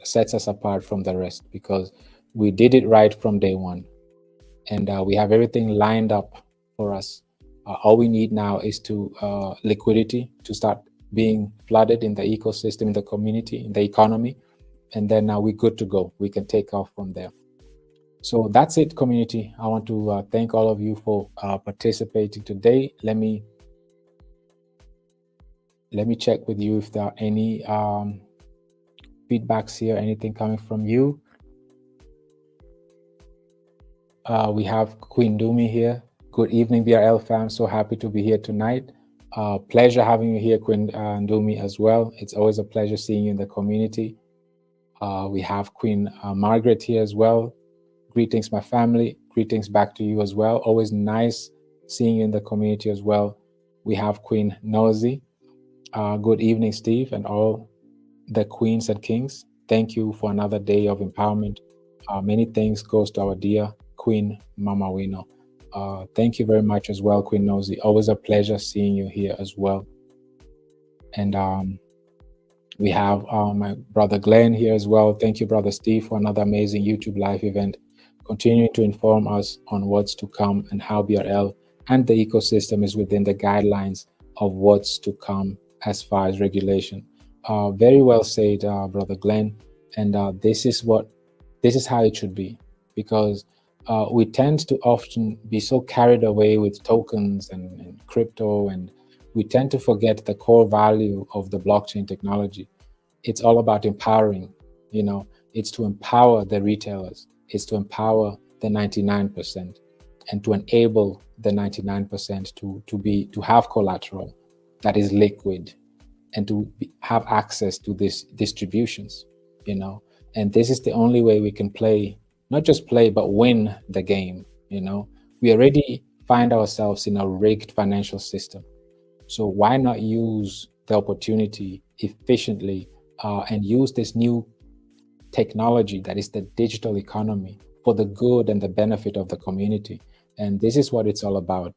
sets us apart from the rest, because we did it right from day one. And we have everything lined up for us. All we need now is liquidity to start being flooded in the ecosystem, in the community, in the economy. And then now we're good to go. We can take off from there. So that's it, community. I want to thank all of you for participating today. Let me check with you if there are any feedbacks here, anything coming from you. We have Queen Dumi here. Good evening, BRL fam. So happy to be here tonight. Pleasure having you here, Queen Dumi, as well. It's always a pleasure seeing you in the community. We have Queen Margaret here as well. Greetings, my family. Greetings back to you as well. Always nice seeing you in the community as well. We have Queen Nosy. Good evening, Steve, and all the queens and kings. Thank you for another day of empowerment. Many thanks goes to our dear Queen Mama Wino. Thank you very much as well, Queen Nosy. Always a pleasure seeing you here as well. And we have my brother Glenn here as well. Thank you, brother Steve, for another amazing YouTube live event, continuing to inform us on what's to come and how BRL and the ecosystem is within the guidelines of what's to come as far as regulation. Very well said, Brother Glenn. And this is how it should be, because we tend to often be so carried away with tokens and crypto, and we tend to forget the core value of the blockchain technology. It's all about empowering. It's to empower the retailers. It's to empower the 99%, and to enable the 99% to have collateral that is liquid, and to have access to these distributions. And this is the only way we can play, not just play, but win the game. We already find ourselves in a rigged financial system. So why not use the opportunity efficiently and use this new technology that is the digital economy for the good and the benefit of the community? And this is what it's all about.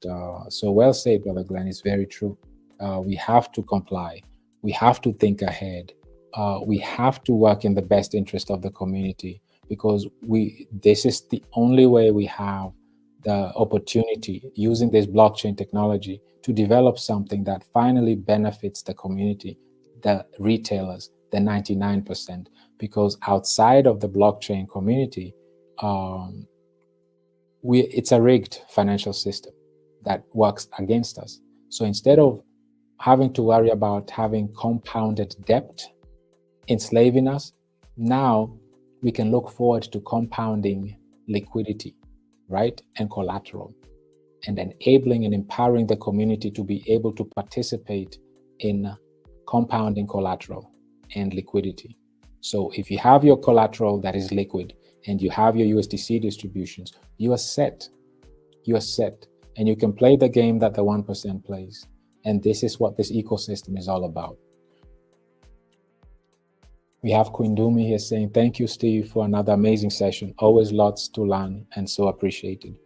So well said, Brother Glenn. It's very true. We have to comply. We have to think ahead. We have to work in the best interest of the community, because this is the only way we have the opportunity, using this blockchain technology, to develop something that finally benefits the community, the retailers, the 99%. Because outside of the blockchain community, it's a rigged financial system that works against us. So instead of having to worry about having compounded debt enslaving us, now we can look forward to compounding liquidity, right, and collateral, and enabling and empowering the community to be able to participate in compounding collateral and liquidity. So if you have your collateral that is liquid and you have your USDC distributions, you are set. And you can play the game that the 1% plays. And this is what this ecosystem is all about. We have Queen Dumi here saying, thank you, Steve, for another amazing session. Always lots to learn and so appreciated.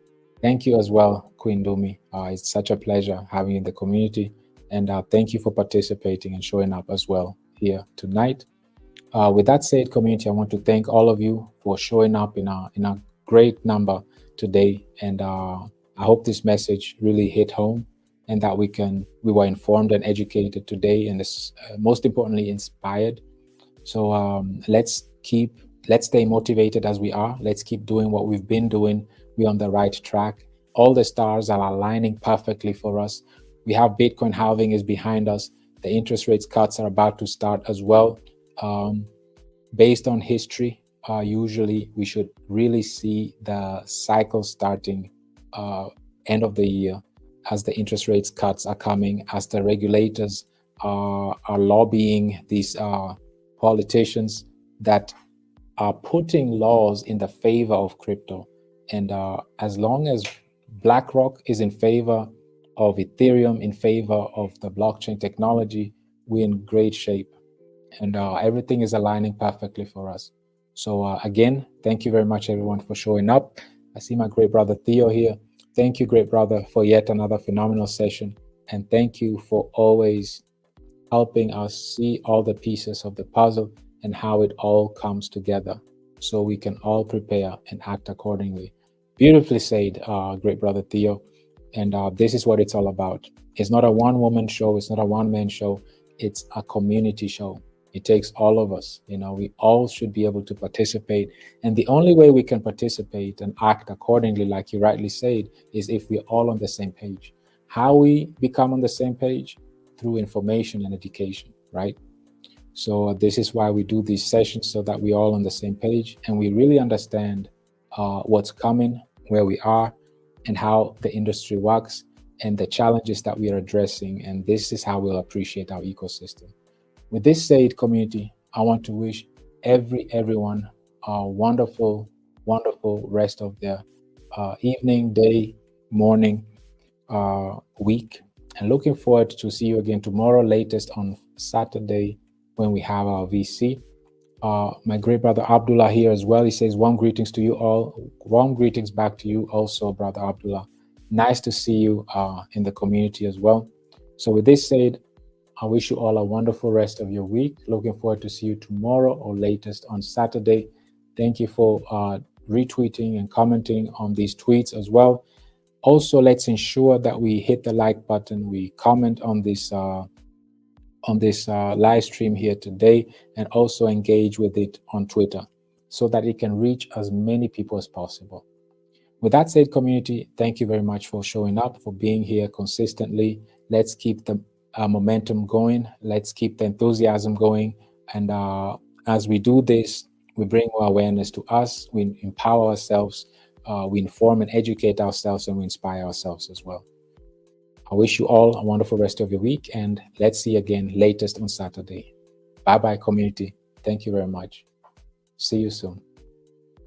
Thank you as well, Queen Dumi. It's such a pleasure having you in the community. And thank you for participating and showing up as well here tonight. With that said, community, I want to thank all of you for showing up in a great number today. And I hope this message really hit home, and that we were informed and educated today, and most importantly, inspired. So let's stay motivated as we are. Let's keep doing what we've been doing. We're on the right track. All the stars are aligning perfectly for us. We have Bitcoin halving is behind us. The interest rates cuts are about to start as well. Based on history, usually we should really see the cycle starting end of the year, as the interest rates cuts are coming, as the regulators are lobbying these politicians that are putting laws in the favor of crypto. And as long as BlackRock is in favor of Ethereum, in favor of the blockchain technology, we're in great shape. And everything is aligning perfectly for us. So again, thank you very much, everyone, for showing up. I see my great brother Theo here. Thank you, great brother, for yet another phenomenal session. And thank you for always helping us see all the pieces of the puzzle and how it all comes together, so we can all prepare and act accordingly. Beautifully said, great brother Theo. And this is what it's all about. It's not a one-woman show. It's not a one-man show. It's a community show. It takes all of us. We all should be able to participate. And the only way we can participate and act accordingly, like you rightly said, is if we're all on the same page. How we become on the same page? Through information and education, right? So this is why we do these sessions, so that we're all on the same page and we really understand what's coming, where we are, and how the industry works, and the challenges that we are addressing. And this is how we'll appreciate our ecosystem. With this said, community, I want to wish everyone a wonderful, wonderful rest of their evening, day, morning, week, and looking forward to see you again tomorrow, latest on Saturday, when we have our VC. My great brother Abdullah here as well. He says, warm greetings to you all. Warm greetings back to you also, brother Abdullah. Nice to see you in the community as well. So with this said, I wish you all a wonderful rest of your week. Looking forward to see you tomorrow or latest on Saturday. Thank you for retweeting and commenting on these tweets as well. Also, let's ensure that we hit the like button, we comment on this on this live stream here today, and also engage with it on Twitter so that it can reach as many people as possible. With that said, community, thank you very much for showing up, for being here consistently. Let's keep the momentum going. Let's keep the enthusiasm going. And as we do this, we bring more awareness to us, we empower ourselves, we inform and educate ourselves, and we inspire ourselves as well. I wish you all a wonderful rest of your week, and let's see you again latest on Saturday. Bye-bye, community. Thank you very much. See you soon.